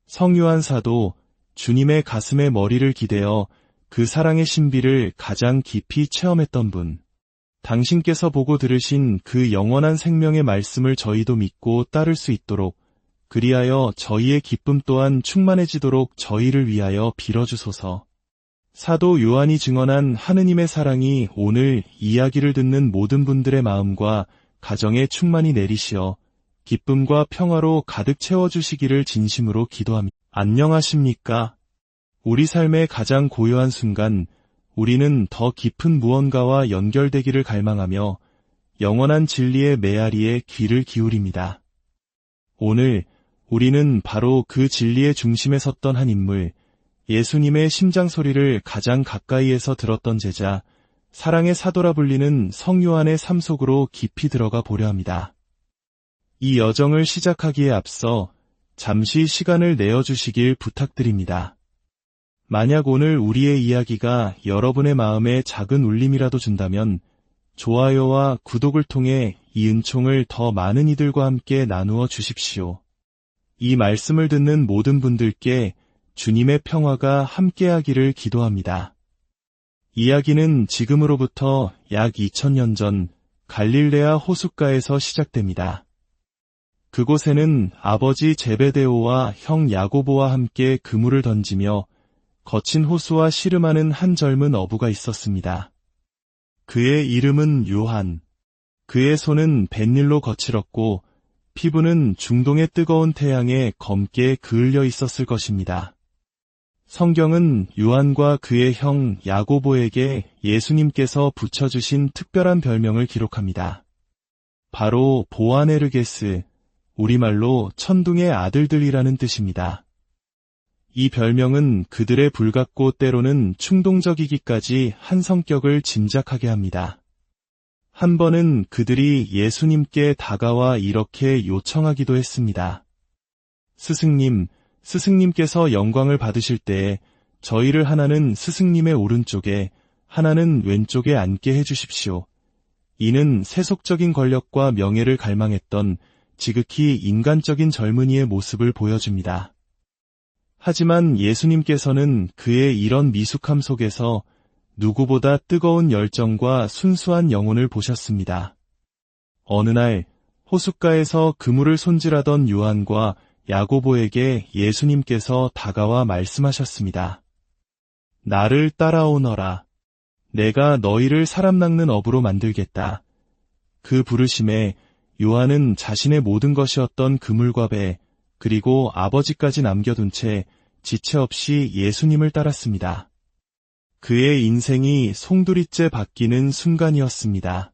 Speaker 1: 성요한 사도, 주님의 가슴에 머리를 기대어 그 사랑의 신비를 가장 깊이 체험했던 분, 당신께서 보고 들으신 그 영원한 생명의 말씀을 저희도 믿고 따를 수 있도록 그리하여 저희의 기쁨 또한 충만해지도록 저희를 위하여 빌어주소서. 사도 요한이 증언한 하느님의 사랑이 오늘 이야기를 듣는 모든 분들의 마음과 가정에 충만히 내리시어 기쁨과 평화로 가득 채워주시기를 진심으로 기도합니다. 안녕하십니까? 우리 삶의 가장 고요한 순간 우리는 더 깊은 무언가와 연결되기를 갈망하며 영원한 진리의 메아리에 귀를 기울입니다. 오늘 우리는 바로 그 진리의 중심에 섰던 한 인물, 예수님의 심장 소리를 가장 가까이에서 들었던 제자, 사랑의 사도라 불리는 성요한의 삶 속으로 깊이 들어가 보려 합니다. 이 여정을 시작하기에 앞서 잠시 시간을 내어주시길 부탁드립니다. 만약 오늘 우리의 이야기가 여러분의 마음에 작은 울림이라도 준다면 좋아요와 구독을 통해 이 은총을 더 많은 이들과 함께 나누어 주십시오. 이 말씀을 듣는 모든 분들께 주님의 평화가 함께하기를 기도합니다. 이야기는 지금으로부터 약 2000년 전 갈릴레아 호숫가에서 시작됩니다. 그곳에는 아버지 제베데오와 형 야고보와 함께 그물을 던지며 거친 호수와 씨름하는 한 젊은 어부가 있었습니다. 그의 이름은 요한. 그의 손은 뱃일로 거칠었고 피부는 중동의 뜨거운 태양에 검게 그을려 있었을 것입니다. 성경은 요한과 그의 형 야고보에게 예수님께서 붙여주신 특별한 별명을 기록합니다. 바로 보아네르게스, 우리말로 천둥의 아들들이라는 뜻입니다. 이 별명은 그들의 불같고 때로는 충동적이기까지 한 성격을 짐작하게 합니다. 한 번은 그들이 예수님께 다가와 이렇게 요청하기도 했습니다. 스승님께서 영광을 받으실 때에 저희를 하나는 스승님의 오른쪽에 하나는 왼쪽에 앉게 해주십시오. 이는 세속적인 권력과 명예를 갈망했던 지극히 인간적인 젊은이의 모습을 보여줍니다. 하지만 예수님께서는 그의 이런 미숙함 속에서 누구보다 뜨거운 열정과 순수한 영혼을 보셨습니다. 어느 날 호숫가에서 그물을 손질하던 요한과 야고보에게 예수님께서 다가와 말씀하셨습니다. 나를 따라오너라. 내가 너희를 사람 낚는 어부로 만들겠다. 그 부르심에 요한은 자신의 모든 것이었던 그물과 배, 그리고 아버지까지 남겨둔 채 지체 없이 예수님을 따랐습니다. 그의 인생이 송두리째 바뀌는 순간이었습니다.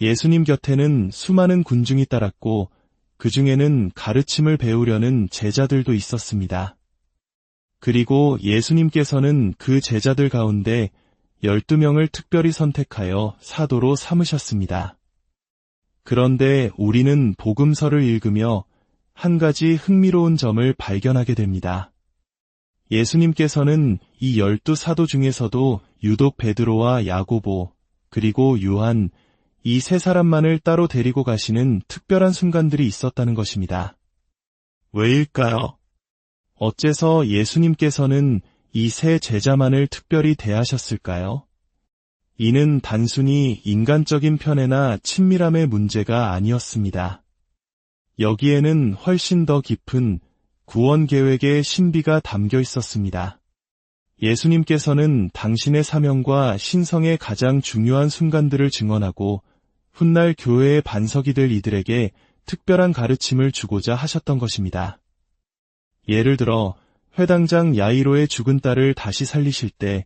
Speaker 1: 예수님 곁에는 수많은 군중이 따랐고 그 중에는 가르침을 배우려는 제자들도 있었습니다. 그리고 예수님께서는 그 제자들 가운데 12명을 특별히 선택하여 사도로 삼으셨습니다. 그런데 우리는 복음서를 읽으며 한 가지 흥미로운 점을 발견하게 됩니다. 예수님께서는 이 12사도 중에서도 유독 베드로와 야고보, 그리고 요한, 이 세 사람만을 따로 데리고 가시는 특별한 순간들이 있었다는 것입니다. 왜일까요? 어째서 예수님께서는 이 세 제자만을 특별히 대하셨을까요? 이는 단순히 인간적인 편애나 친밀함의 문제가 아니었습니다. 여기에는 훨씬 더 깊은 구원 계획의 신비가 담겨 있었습니다. 예수님께서는 당신의 사명과 신성의 가장 중요한 순간들을 증언하고 훗날 교회의 반석이 될 이들에게 특별한 가르침을 주고자 하셨던 것입니다. 예를 들어 회당장 야이로의 죽은 딸을 다시 살리실 때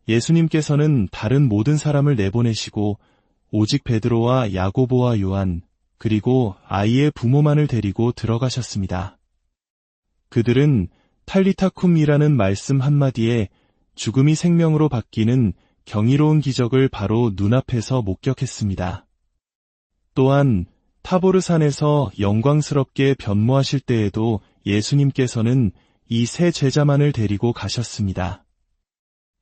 Speaker 1: 예수님께서는 다른 모든 사람을 내보내시고 오직 베드로와 야고보와 요한, 그리고 아이의 부모만을 데리고 들어가셨습니다. 그들은 탈리타쿰이라는 말씀 한마디에 죽음이 생명으로 바뀌는 경이로운 기적을 바로 눈앞에서 목격했습니다. 또한 타보르산에서 영광스럽게 변모하실 때에도 예수님께서는 이 세 제자만을 데리고 가셨습니다.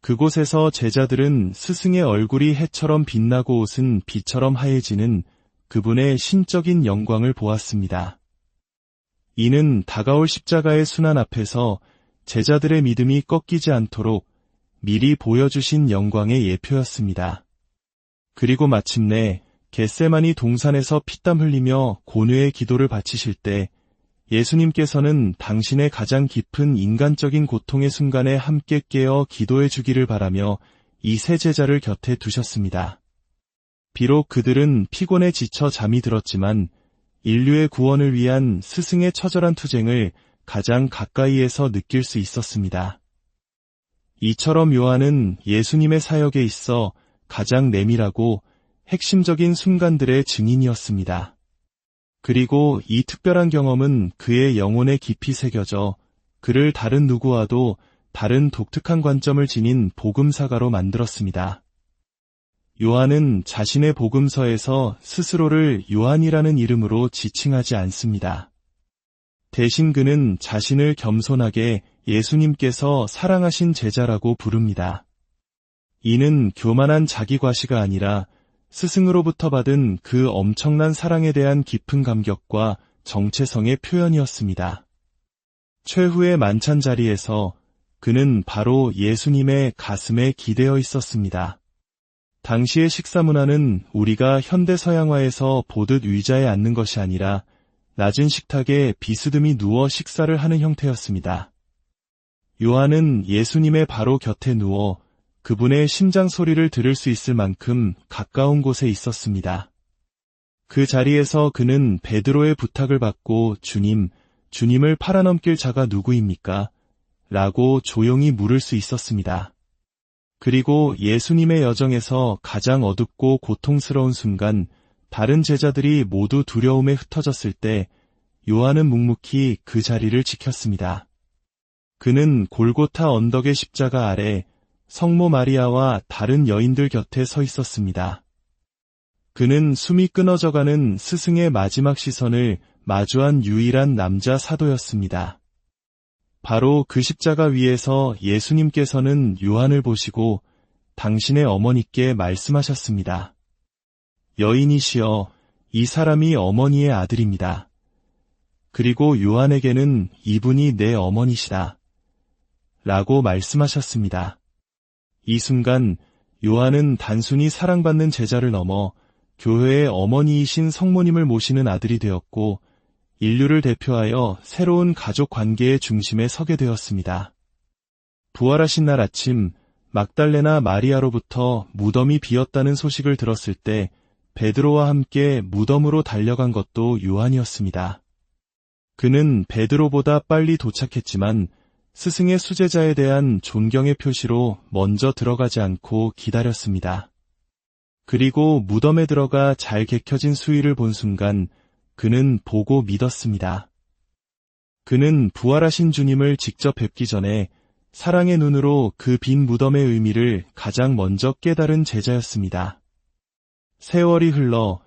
Speaker 1: 그곳에서 제자들은 스승의 얼굴이 해처럼 빛나고 옷은 비처럼 하얘지는 그분의 신적인 영광을 보았습니다. 이는 다가올 십자가의 순환 앞에서 제자들의 믿음이 꺾이지 않도록 미리 보여주신 영광의 예표였습니다. 그리고 마침내 겟세마니 동산에서 피땀 흘리며 고뇌의 기도를 바치실 때 예수님께서는 당신의 가장 깊은 인간적인 고통의 순간에 함께 깨어 기도해 주기를 바라며 이 세 제자를 곁에 두셨습니다. 비록 그들은 피곤에 지쳐 잠이 들었지만 인류의 구원을 위한 스승의 처절한 투쟁을 가장 가까이에서 느낄 수 있었습니다. 이처럼 요한은 예수님의 사역에 있어 가장 내밀하고 핵심적인 순간들의 증인이었습니다. 그리고 이 특별한 경험은 그의 영혼에 깊이 새겨져 그를 다른 누구와도 다른 독특한 관점을 지닌 복음사가로 만들었습니다. 요한은 자신의 복음서에서 스스로를 요한이라는 이름으로 지칭하지 않습니다. 대신 그는 자신을 겸손하게 예수님께서 사랑하신 제자라고 부릅니다. 이는 교만한 자기과시가 아니라 스승으로부터 받은 그 엄청난 사랑에 대한 깊은 감격과 정체성의 표현이었습니다. 최후의 만찬 자리에서 그는 바로 예수님의 가슴에 기대어 있었습니다. 당시의 식사 문화는 우리가 현대 서양화에서 보듯 의자에 앉는 것이 아니라 낮은 식탁에 비스듬히 누워 식사를 하는 형태였습니다. 요한은 예수님의 바로 곁에 누워 그분의 심장 소리를 들을 수 있을 만큼 가까운 곳에 있었습니다. 그 자리에서 그는 베드로의 부탁을 받고 주님을 팔아넘길 자가 누구입니까? 라고 조용히 물을 수 있었습니다. 그리고 예수님의 여정에서 가장 어둡고 고통스러운 순간 다른 제자들이 모두 두려움에 흩어졌을 때 요한은 묵묵히 그 자리를 지켰습니다. 그는 골고타 언덕의 십자가 아래 성모 마리아와 다른 여인들 곁에 서 있었습니다. 그는 숨이 끊어져가는 스승의 마지막 시선을 마주한 유일한 남자 사도였습니다. 바로 그 십자가 위에서 예수님께서는 요한을 보시고 당신의 어머니께 말씀하셨습니다. 여인이시여, 이 사람이 어머니의 아들입니다. 그리고 요한에게는 이분이 내 어머니시다. 라고 말씀하셨습니다. 이 순간 요한은 단순히 사랑받는 제자를 넘어 교회의 어머니이신 성모님을 모시는 아들이 되었고 인류를 대표하여 새로운 가족 관계의 중심에 서게 되었습니다. 부활하신 날 아침 막달레나 마리아로부터 무덤이 비었다는 소식을 들었을 때 베드로와 함께 무덤으로 달려간 것도 요한이었습니다. 그는 베드로보다 빨리 도착했지만 스승의 수제자에 대한 존경의 표시로 먼저 들어가지 않고 기다렸습니다. 그리고 무덤에 들어가 잘 개켜진 수의를 본 순간 그는 보고 믿었습니다. 그는 부활하신 주님을 직접 뵙기 전에 사랑의 눈으로 그 빈 무덤의 의미를 가장 먼저 깨달은 제자였습니다. 세월이 흘러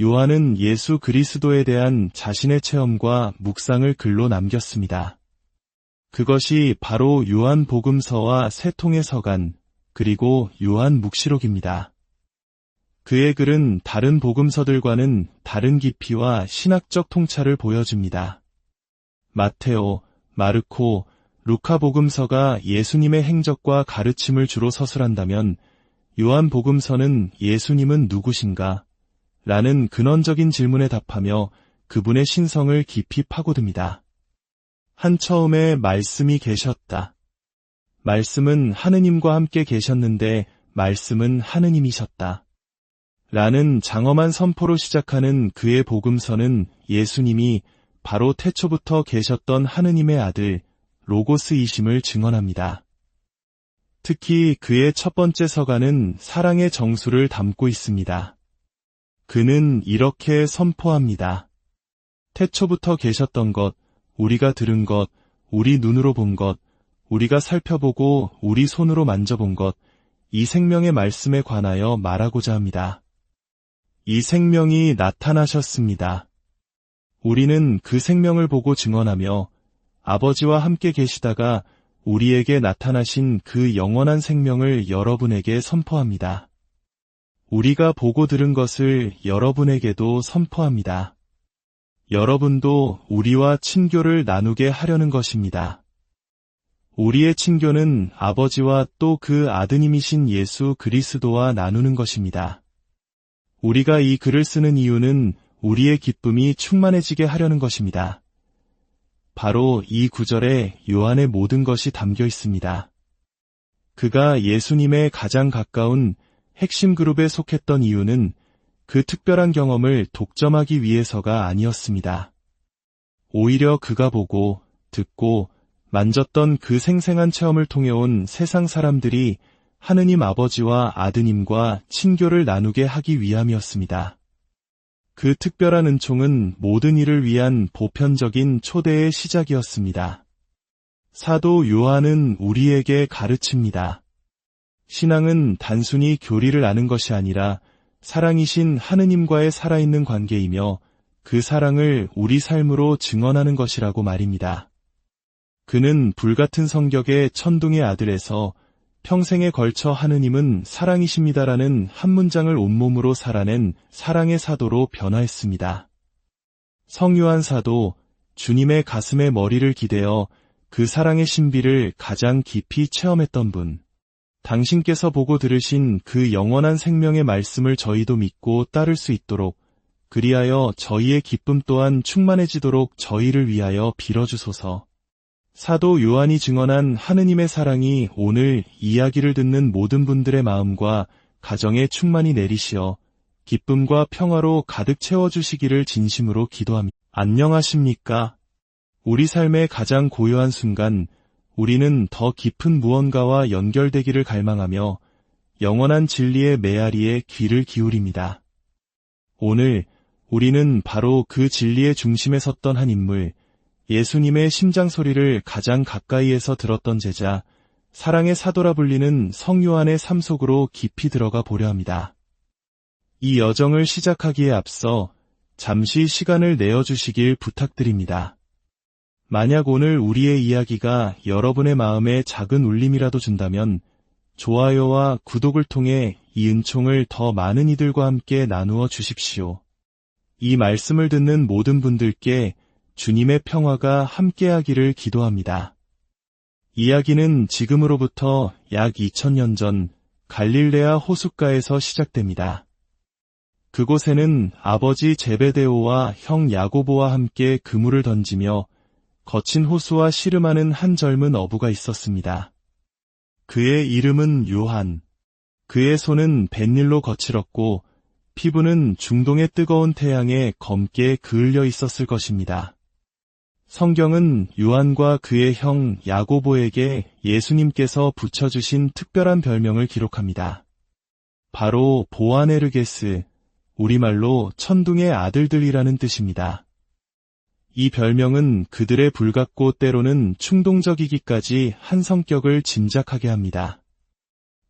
Speaker 1: 요한은 예수 그리스도에 대한 자신의 체험과 묵상을 글로 남겼습니다. 그것이 바로 요한복음서와 세 통의 서간, 그리고 요한묵시록입니다. 그의 글은 다른 복음서들과는 다른 깊이와 신학적 통찰을 보여줍니다. 마테오, 마르코, 루카 복음서가 예수님의 행적과 가르침을 주로 서술한다면 요한복음서는 예수님은 누구신가? 라는 근원적인 질문에 답하며 그분의 신성을 깊이 파고듭니다. 한 처음에 말씀이 계셨다. 말씀은 하느님과 함께 계셨는데 말씀은 하느님이셨다. 라는 장엄한 선포로 시작하는 그의 복음서는 예수님이 바로 태초부터 계셨던 하느님의 아들 로고스이심을 증언합니다. 특히 그의 첫 번째 서간은 사랑의 정수를 담고 있습니다. 그는 이렇게 선포합니다. 태초부터 계셨던 것, 우리가 들은 것, 우리 눈으로 본 것, 우리가 살펴보고 우리 손으로 만져본 것, 이 생명의 말씀에 관하여 말하고자 합니다. 이 생명이 나타나셨습니다. 우리는 그 생명을 보고 증언하며 아버지와 함께 계시다가 우리에게 나타나신 그 영원한 생명을 여러분에게 선포합니다. 우리가 보고 들은 것을 여러분에게도 선포합니다. 여러분도 우리와 친교를 나누게 하려는 것입니다. 우리의 친교는 아버지와 또 그 아드님이신 예수 그리스도와 나누는 것입니다. 우리가 이 글을 쓰는 이유는 우리의 기쁨이 충만해지게 하려는 것입니다. 바로 이 구절에 요한의 모든 것이 담겨 있습니다. 그가 예수님의 가장 가까운 핵심 그룹에 속했던 이유는 그 특별한 경험을 독점하기 위해서가 아니었습니다. 오히려 그가 보고, 듣고, 만졌던 그 생생한 체험을 통해 온 세상 사람들이 하느님 아버지와 아드님과 친교를 나누게 하기 위함이었습니다. 그 특별한 은총은 모든 이를 위한 보편적인 초대의 시작이었습니다. 사도 요한은 우리에게 가르칩니다. 신앙은 단순히 교리를 아는 것이 아니라 사랑이신 하느님과의 살아있는 관계이며 그 사랑을 우리 삶으로 증언하는 것이라고 말입니다. 그는 불같은 성격의 천둥의 아들에서 평생에 걸쳐 하느님은 사랑이십니다라는 한 문장을 온몸으로 살아낸 사랑의 사도로 변화했습니다. 성요한 사도, 주님의 가슴에 머리를 기대어 그 사랑의 신비를 가장 깊이 체험했던 분. 당신께서 보고 들으신 그 영원한 생명의 말씀을 저희도 믿고 따를 수 있도록 그리하여 저희의 기쁨 또한 충만해지도록 저희를 위하여 빌어주소서. 사도 요한이 증언한 하느님의 사랑이 오늘 이야기를 듣는 모든 분들의 마음과 가정에 충만히 내리시어 기쁨과 평화로 가득 채워주시기를 진심으로 기도합니다. 안녕하십니까? 우리 삶의 가장 고요한 순간, 우리는 더 깊은 무언가와 연결되기를 갈망하며 영원한 진리의 메아리에 귀를 기울입니다. 오늘 우리는 바로 그 진리의 중심에 섰던 한 인물, 예수님의 심장 소리를 가장 가까이에서 들었던 제자, 사랑의 사도라 불리는 성요한의 삶 속으로 깊이 들어가 보려 합니다. 이 여정을 시작하기에 앞서 잠시 시간을 내어주시길 부탁드립니다. 만약 오늘 우리의 이야기가 여러분의 마음에 작은 울림이라도 준다면 좋아요와 구독을 통해 이 은총을 더 많은 이들과 함께 나누어 주십시오. 이 말씀을 듣는 모든 분들께 주님의 평화가 함께하기를 기도합니다. 이야기는 지금으로부터 약 2000년 전 갈릴레아 호숫가에서 시작됩니다. 그곳에는 아버지 제베데오와 형 야고보와 함께 그물을 던지며 거친 호수와 씨름하는 한 젊은 어부가 있었습니다. 그의 이름은 요한. 그의 손은 뱃일로 거칠었고 피부는 중동의 뜨거운 태양에 검게 그을려 있었을 것입니다. 성경은 요한과 그의 형 야고보에게 예수님께서 붙여주신 특별한 별명을 기록합니다. 바로 보아네르게스, 우리말로 천둥의 아들들이라는 뜻입니다. 이 별명은 그들의 불같고 때로는 충동적이기까지 한 성격을 짐작하게 합니다.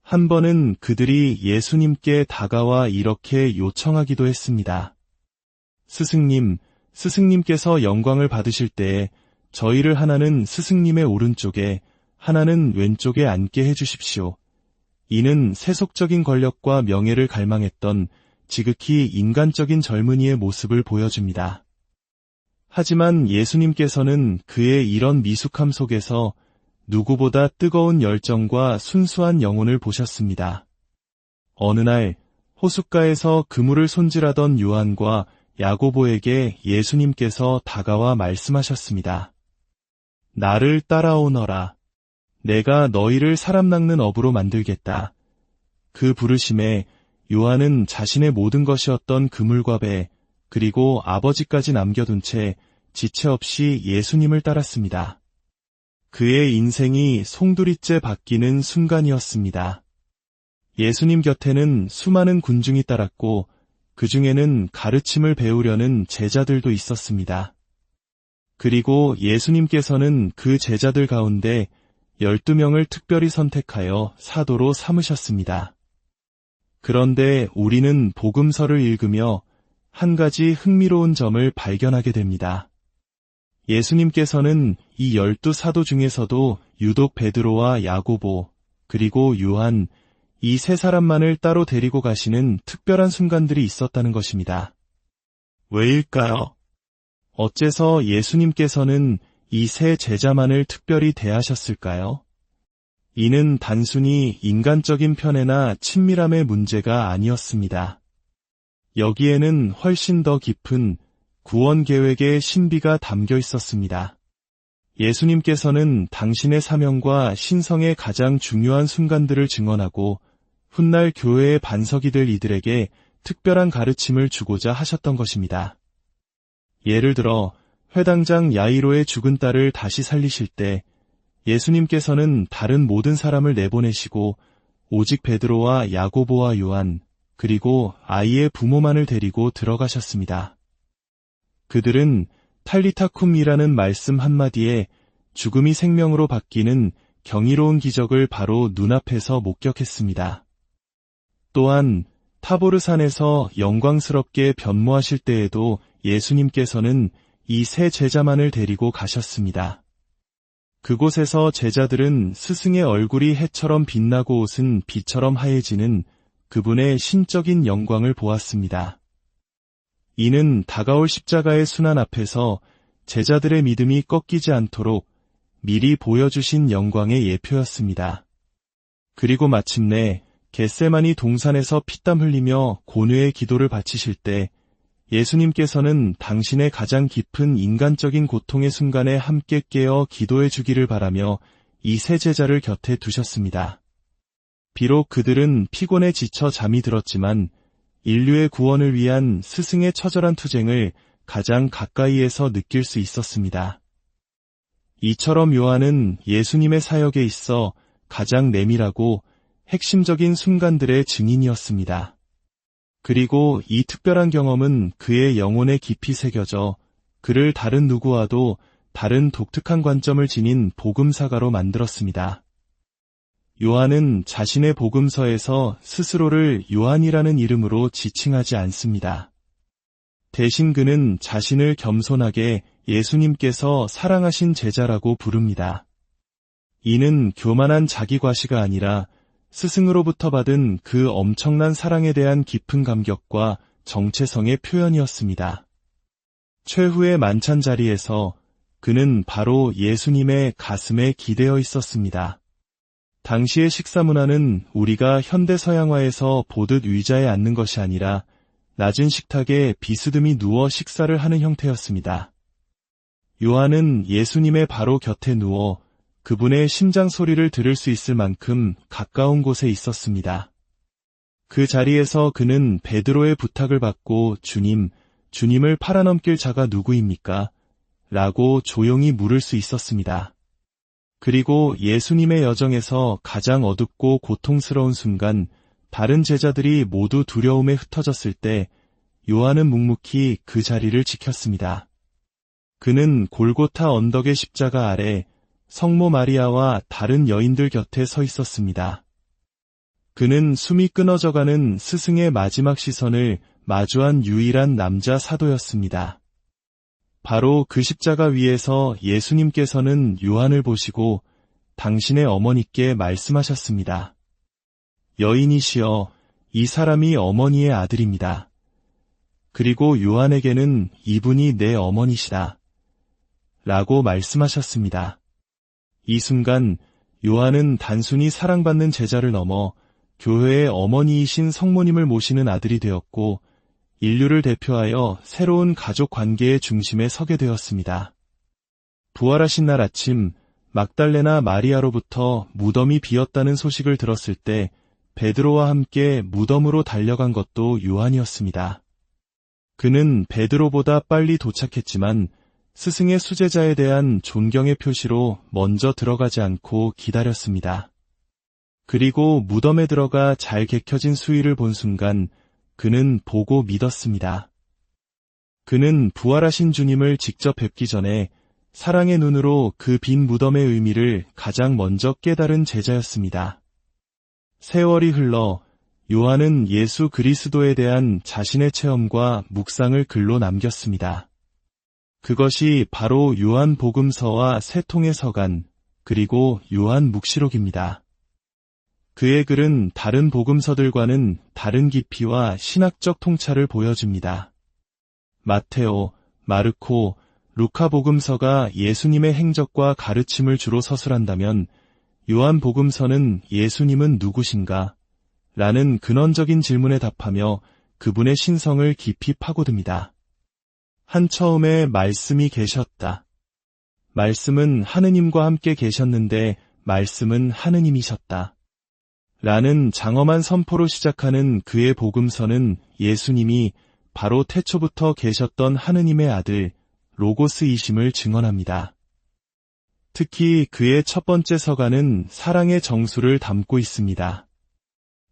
Speaker 1: 한 번은 그들이 예수님께 다가와 이렇게 요청하기도 했습니다. 스승님, 스승님께서 영광을 받으실 때에 저희를 하나는 스승님의 오른쪽에, 하나는 왼쪽에 앉게 해주십시오. 이는 세속적인 권력과 명예를 갈망했던 지극히 인간적인 젊은이의 모습을 보여줍니다. 하지만 예수님께서는 그의 이런 미숙함 속에서 누구보다 뜨거운 열정과 순수한 영혼을 보셨습니다. 어느 날 호숫가에서 그물을 손질하던 요한과 야고보에게 예수님께서 다가와 말씀하셨습니다. 나를 따라오너라. 내가 너희를 사람 낚는 어부로 만들겠다. 그 부르심에 요한은 자신의 모든 것이었던 그물과 배, 그리고 아버지까지 남겨둔 채 지체 없이 예수님을 따랐습니다. 그의 인생이 송두리째 바뀌는 순간이었습니다. 예수님 곁에는 수많은 군중이 따랐고 그 중에는 가르침을 배우려는 제자들도 있었습니다. 그리고 예수님께서는 그 제자들 가운데 12명을 특별히 선택하여 사도로 삼으셨습니다. 그런데 우리는 복음서를 읽으며 한 가지 흥미로운 점을 발견하게 됩니다. 예수님께서는 이 12사도 중에서도 유독 베드로와 야고보, 그리고 요한, 이 세 사람만을 따로 데리고 가시는 특별한 순간들이 있었다는 것입니다. 왜일까요? 어째서 예수님께서는 이 세 제자만을 특별히 대하셨을까요? 이는 단순히 인간적인 편애나 친밀함의 문제가 아니었습니다. 여기에는 훨씬 더 깊은 구원 계획의 신비가 담겨 있었습니다. 예수님께서는 당신의 사명과 신성의 가장 중요한 순간들을 증언하고 훗날 교회의 반석이 될 이들에게 특별한 가르침을 주고자 하셨던 것입니다. 예를 들어 회당장 야이로의 죽은 딸을 다시 살리실 때 예수님께서는 다른 모든 사람을 내보내시고 오직 베드로와 야고보와 요한, 그리고 아이의 부모만을 데리고 들어가셨습니다. 그들은 탈리타쿰이라는 말씀 한마디에 죽음이 생명으로 바뀌는 경이로운 기적을 바로 눈앞에서 목격했습니다. 또한 타보르산에서 영광스럽게 변모하실 때에도 예수님께서는 이 세 제자만을 데리고 가셨습니다. 그곳에서 제자들은 스승의 얼굴이 해처럼 빛나고 옷은 비처럼 하얘지는 그분의 신적인 영광을 보았습니다. 이는 다가올 십자가의 순환 앞에서 제자들의 믿음이 꺾이지 않도록 미리 보여주신 영광의 예표였습니다. 그리고 마침내 겟세마니 동산에서 피땀 흘리며 고뇌의 기도를 바치실 때 예수님께서는 당신의 가장 깊은 인간적인 고통의 순간에 함께 깨어 기도해 주기를 바라며 이 세 제자를 곁에 두셨습니다. 비록 그들은 피곤에 지쳐 잠이 들었지만 인류의 구원을 위한 스승의 처절한 투쟁을 가장 가까이에서 느낄 수 있었습니다. 이처럼 요한은 예수님의 사역에 있어 가장 내밀하고 핵심적인 순간들의 증인이었습니다. 그리고 이 특별한 경험은 그의 영혼에 깊이 새겨져 그를 다른 누구와도 다른 독특한 관점을 지닌 복음사가로 만들었습니다. 요한은 자신의 복음서에서 스스로를 요한이라는 이름으로 지칭하지 않습니다. 대신 그는 자신을 겸손하게 예수님께서 사랑하신 제자라고 부릅니다. 이는 교만한 자기과시가 아니라 스승으로부터 받은 그 엄청난 사랑에 대한 깊은 감격과 정체성의 표현이었습니다. 최후의 만찬 자리에서 그는 바로 예수님의 가슴에 기대어 있었습니다. 당시의 식사 문화는 우리가 현대 서양화에서 보듯 의자에 앉는 것이 아니라 낮은 식탁에 비스듬히 누워 식사를 하는 형태였습니다. 요한은 예수님의 바로 곁에 누워 그분의 심장 소리를 들을 수 있을 만큼 가까운 곳에 있었습니다. 그 자리에서 그는 베드로의 부탁을 받고 주님을 팔아넘길 자가 누구입니까? 라고 조용히 물을 수 있었습니다. 그리고 예수님의 여정에서 가장 어둡고 고통스러운 순간 다른 제자들이 모두 두려움에 흩어졌을 때 요한은 묵묵히 그 자리를 지켰습니다. 그는 골고타 언덕의 십자가 아래 성모 마리아와 다른 여인들 곁에 서 있었습니다. 그는 숨이 끊어져가는 스승의 마지막 시선을 마주한 유일한 남자 사도였습니다. 바로 그 십자가 위에서 예수님께서는 요한을 보시고 당신의 어머니께 말씀하셨습니다. 여인이시여, 이 사람이 어머니의 아들입니다. 그리고 요한에게는 이분이 내 어머니시다. 라고 말씀하셨습니다. 이 순간 요한은 단순히 사랑받는 제자를 넘어 교회의 어머니이신 성모님을 모시는 아들이 되었고 인류를 대표하여 새로운 가족 관계의 중심에 서게 되었습니다. 부활하신 날 아침 막달레나 마리아로부터 무덤이 비었다는 소식을 들었을 때 베드로와 함께 무덤으로 달려간 것도 요한이었습니다. 그는 베드로보다 빨리 도착했지만 스승의 수제자에 대한 존경의 표시로 먼저 들어가지 않고 기다렸습니다. 그리고 무덤에 들어가 잘 개켜진 수의를 본 순간 그는 보고 믿었습니다. 그는 부활하신 주님을 직접 뵙기 전에 사랑의 눈으로 그 빈 무덤의 의미를 가장 먼저 깨달은 제자였습니다. 세월이 흘러 요한은 예수 그리스도에 대한 자신의 체험과 묵상을 글로 남겼습니다. 그것이 바로 요한 복음서와 세 통의 서간, 그리고 요한 묵시록입니다. 그의 글은 다른 복음서들과는 다른 깊이와 신학적 통찰을 보여줍니다. 마테오, 마르코, 루카 복음서가 예수님의 행적과 가르침을 주로 서술한다면 요한 복음서는 예수님은 누구신가? 라는 근원적인 질문에 답하며 그분의 신성을 깊이 파고듭니다. 한 처음에 말씀이 계셨다. 말씀은 하느님과 함께 계셨는데 말씀은 하느님이셨다. 라는 장엄한 선포로 시작하는 그의 복음서는 예수님이 바로 태초부터 계셨던 하느님의 아들 로고스이심을 증언합니다. 특히 그의 첫 번째 서간은 사랑의 정수를 담고 있습니다.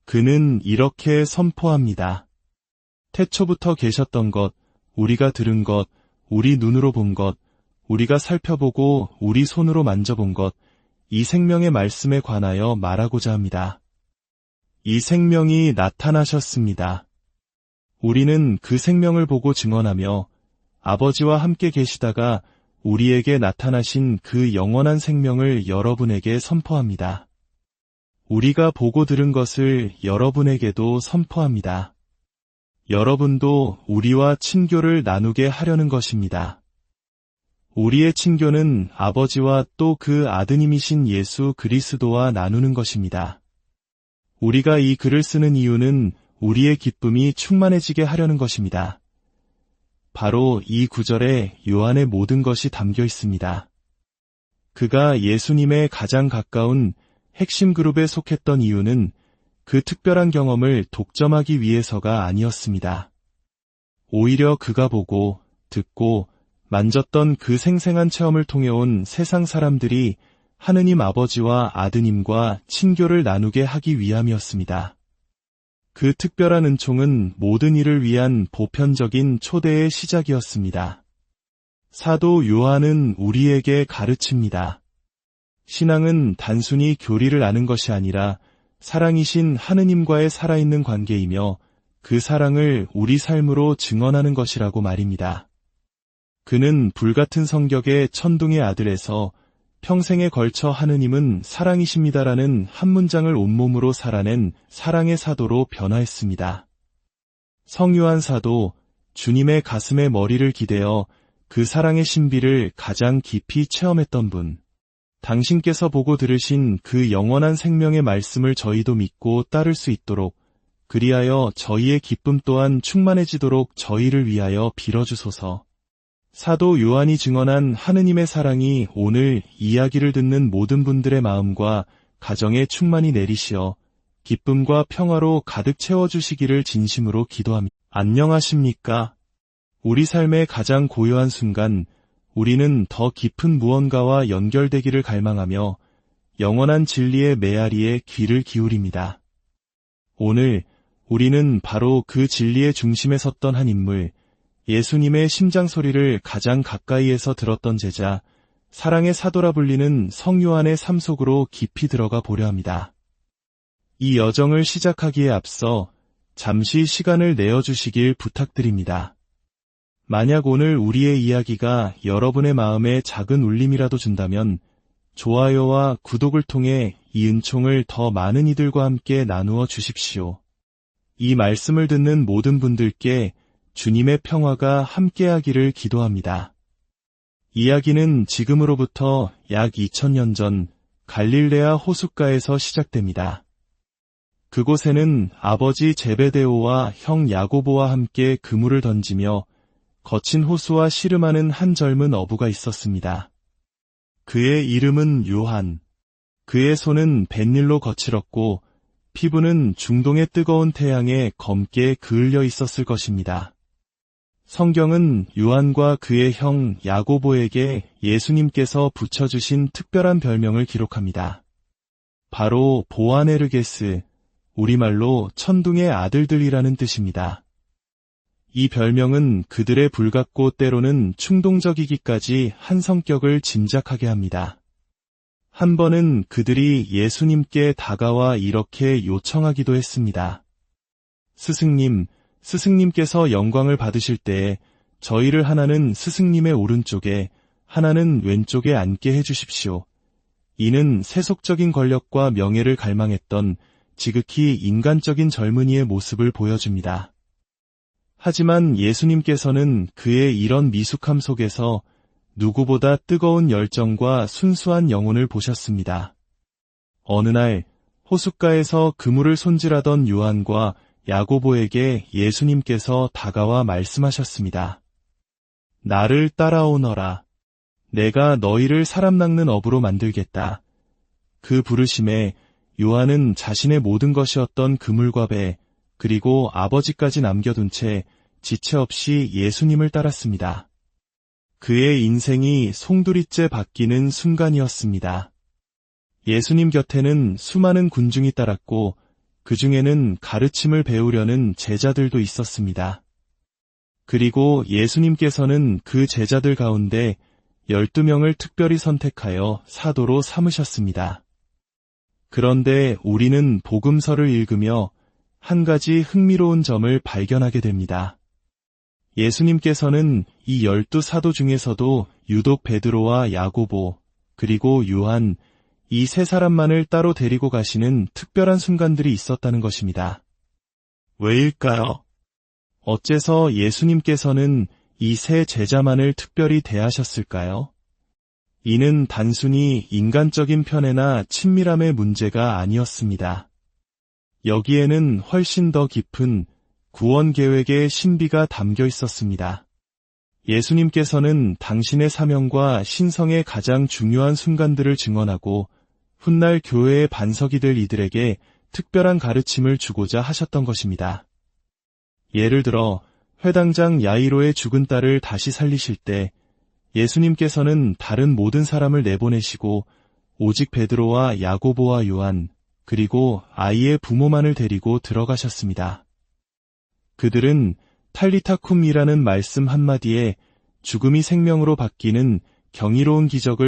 Speaker 1: 그는 이렇게 선포합니다. 태초부터 계셨던 것, 우리가 들은 것, 우리 눈으로 본 것, 우리가 살펴보고 우리 손으로 만져본 것, 이 생명의 말씀에 관하여 말하고자 합니다. 이 생명이 나타나셨습니다. 우리는 그 생명을 보고 증언하며 아버지와 함께 계시다가 우리에게 나타나신 그 영원한 생명을 여러분에게 선포합니다. 우리가 보고 들은 것을 여러분에게도 선포합니다. 여러분도 우리와 친교를 나누게 하려는 것입니다. 우리의 친교는 아버지와 또 그 아드님이신 예수 그리스도와 나누는 것입니다. 우리가 이 글을 쓰는 이유는 우리의 기쁨이 충만해지게 하려는 것입니다. 바로 이 구절에 요한의 모든 것이 담겨 있습니다. 그가 예수님의 가장 가까운 핵심 그룹에 속했던 이유는 그 특별한 경험을 독점하기 위해서가 아니었습니다. 오히려 그가 보고, 듣고, 만졌던 그 생생한 체험을 통해 온 세상 사람들이 하느님 아버지와 아드님과 친교를 나누게 하기 위함이었습니다. 그 특별한 은총은 모든 이를 위한 보편적인 초대의 시작이었습니다. 사도 요한은 우리에게 가르칩니다. 신앙은 단순히 교리를 아는 것이 아니라 사랑이신 하느님과의 살아있는 관계이며 그 사랑을 우리 삶으로 증언하는 것이라고 말입니다. 그는 불같은 성격의 천둥의 아들에서 평생에 걸쳐 하느님은 사랑이십니다라는 한 문장을 온몸으로 살아낸 사랑의 사도로 변화했습니다. 성요한 사도, 주님의 가슴에 머리를 기대어 그 사랑의 신비를 가장 깊이 체험했던 분. 당신께서 보고 들으신 그 영원한 생명의 말씀을 저희도 믿고 따를 수 있도록, 그리하여 저희의 기쁨 또한 충만해지도록 저희를 위하여 빌어주소서. 사도 요한이 증언한 하느님의 사랑이 오늘 이야기를 듣는 모든 분들의 마음과 가정에 충만히 내리시어 기쁨과 평화로 가득 채워주시기를 진심으로 기도합니다. 안녕하십니까? 우리 삶의 가장 고요한 순간, 우리는 더 깊은 무언가와 연결되기를 갈망하며 영원한 진리의 메아리에 귀를 기울입니다. 오늘 우리는 바로 그 진리의 중심에 섰던 한 인물, 예수님의 심장 소리를 가장 가까이에서 들었던 제자, 사랑의 사도라 불리는 성요한의 삶 속으로 깊이 들어가 보려 합니다. 이 여정을 시작하기에 앞서 잠시 시간을 내어주시길 부탁드립니다. 만약 오늘 우리의 이야기가 여러분의 마음에 작은 울림이라도 준다면 좋아요와 구독을 통해 이 은총을 더 많은 이들과 함께 나누어 주십시오. 이 말씀을 듣는 모든 분들께 주님의 평화가 함께하기를 기도합니다. 이야기는 지금으로부터 약 2000년 전 갈릴레아 호숫가에서 시작됩니다. 그곳에는 아버지 제베데오와 형 야고보와 함께 그물을 던지며 거친 호수와 씨름하는 한 젊은 어부가 있었습니다. 그의 이름은 요한. 그의 손은 뱃일로 거칠었고 피부는 중동의 뜨거운 태양에 검게 그을려 있었을 것입니다. 성경은 요한과 그의 형 야고보에게 예수님께서 붙여주신 특별한 별명을 기록합니다. 바로 보아네르게스, 우리말로 천둥의 아들들이라는 뜻입니다. 이 별명은 그들의 불같고 때로는 충동적이기까지 한 성격을 짐작하게 합니다. 한 번은 그들이 예수님께 다가와 이렇게 요청하기도 했습니다. 스승님께서 영광을 받으실 때에 저희를 하나는 스승님의 오른쪽에 하나는 왼쪽에 앉게 해주십시오. 이는 세속적인 권력과 명예를 갈망했던 지극히 인간적인 젊은이의 모습을 보여줍니다. 하지만 예수님께서는 그의 이런 미숙함 속에서 누구보다 뜨거운 열정과 순수한 영혼을 보셨습니다. 어느 날 호숫가에서 그물을 손질하던 요한과 야고보에게 예수님께서 다가와 말씀하셨습니다. 나를 따라오너라. 내가 너희를 사람 낚는 어부로 만들겠다. 그 부르심에 요한은 자신의 모든 것이었던 그물과 배, 그리고 아버지까지 남겨둔 채 지체 없이 예수님을 따랐습니다. 그의 인생이 송두리째 바뀌는 순간이었습니다. 예수님 곁에는 수많은 군중이 따랐고 그 중에는 가르침을 배우려는 제자들도 있었습니다. 그리고 예수님께서는 그 제자들 가운데 12명을 특별히 선택하여 사도로 삼으셨습니다. 그런데 우리는 복음서를 읽으며 한 가지 흥미로운 점을 발견하게 됩니다. 예수님께서는 이 12사도 중에서도 유독 베드로와 야고보, 그리고 요한, 이 세 사람만을 따로 데리고 가시는 특별한 순간들이 있었다는 것입니다. 왜일까요? 어째서 예수님께서는 이 세 제자만을 특별히 대하셨을까요? 이는 단순히 인간적인 편애나 친밀함의 문제가 아니었습니다. 여기에는 훨씬 더 깊은 구원 계획의 신비가 담겨 있었습니다. 예수님께서는 당신의 사명과 신성의 가장 중요한 순간들을 증언하고 훗날 교회의 반석이 될 이들에게 특별한 가르침을 주고자 하셨던 것입니다. 예를 들어 회당장 야이로의 죽은 딸을 다시 살리실 때 예수님께서는 다른 모든 사람을 내보내시고 오직 베드로와 야고보와 요한, 그리고 아이의 부모만을 데리고 들어가셨습니다. 그들은 탈리타 쿰이라는 말씀 한마디에 죽음이 생명으로 바뀌는 경이로운 기적을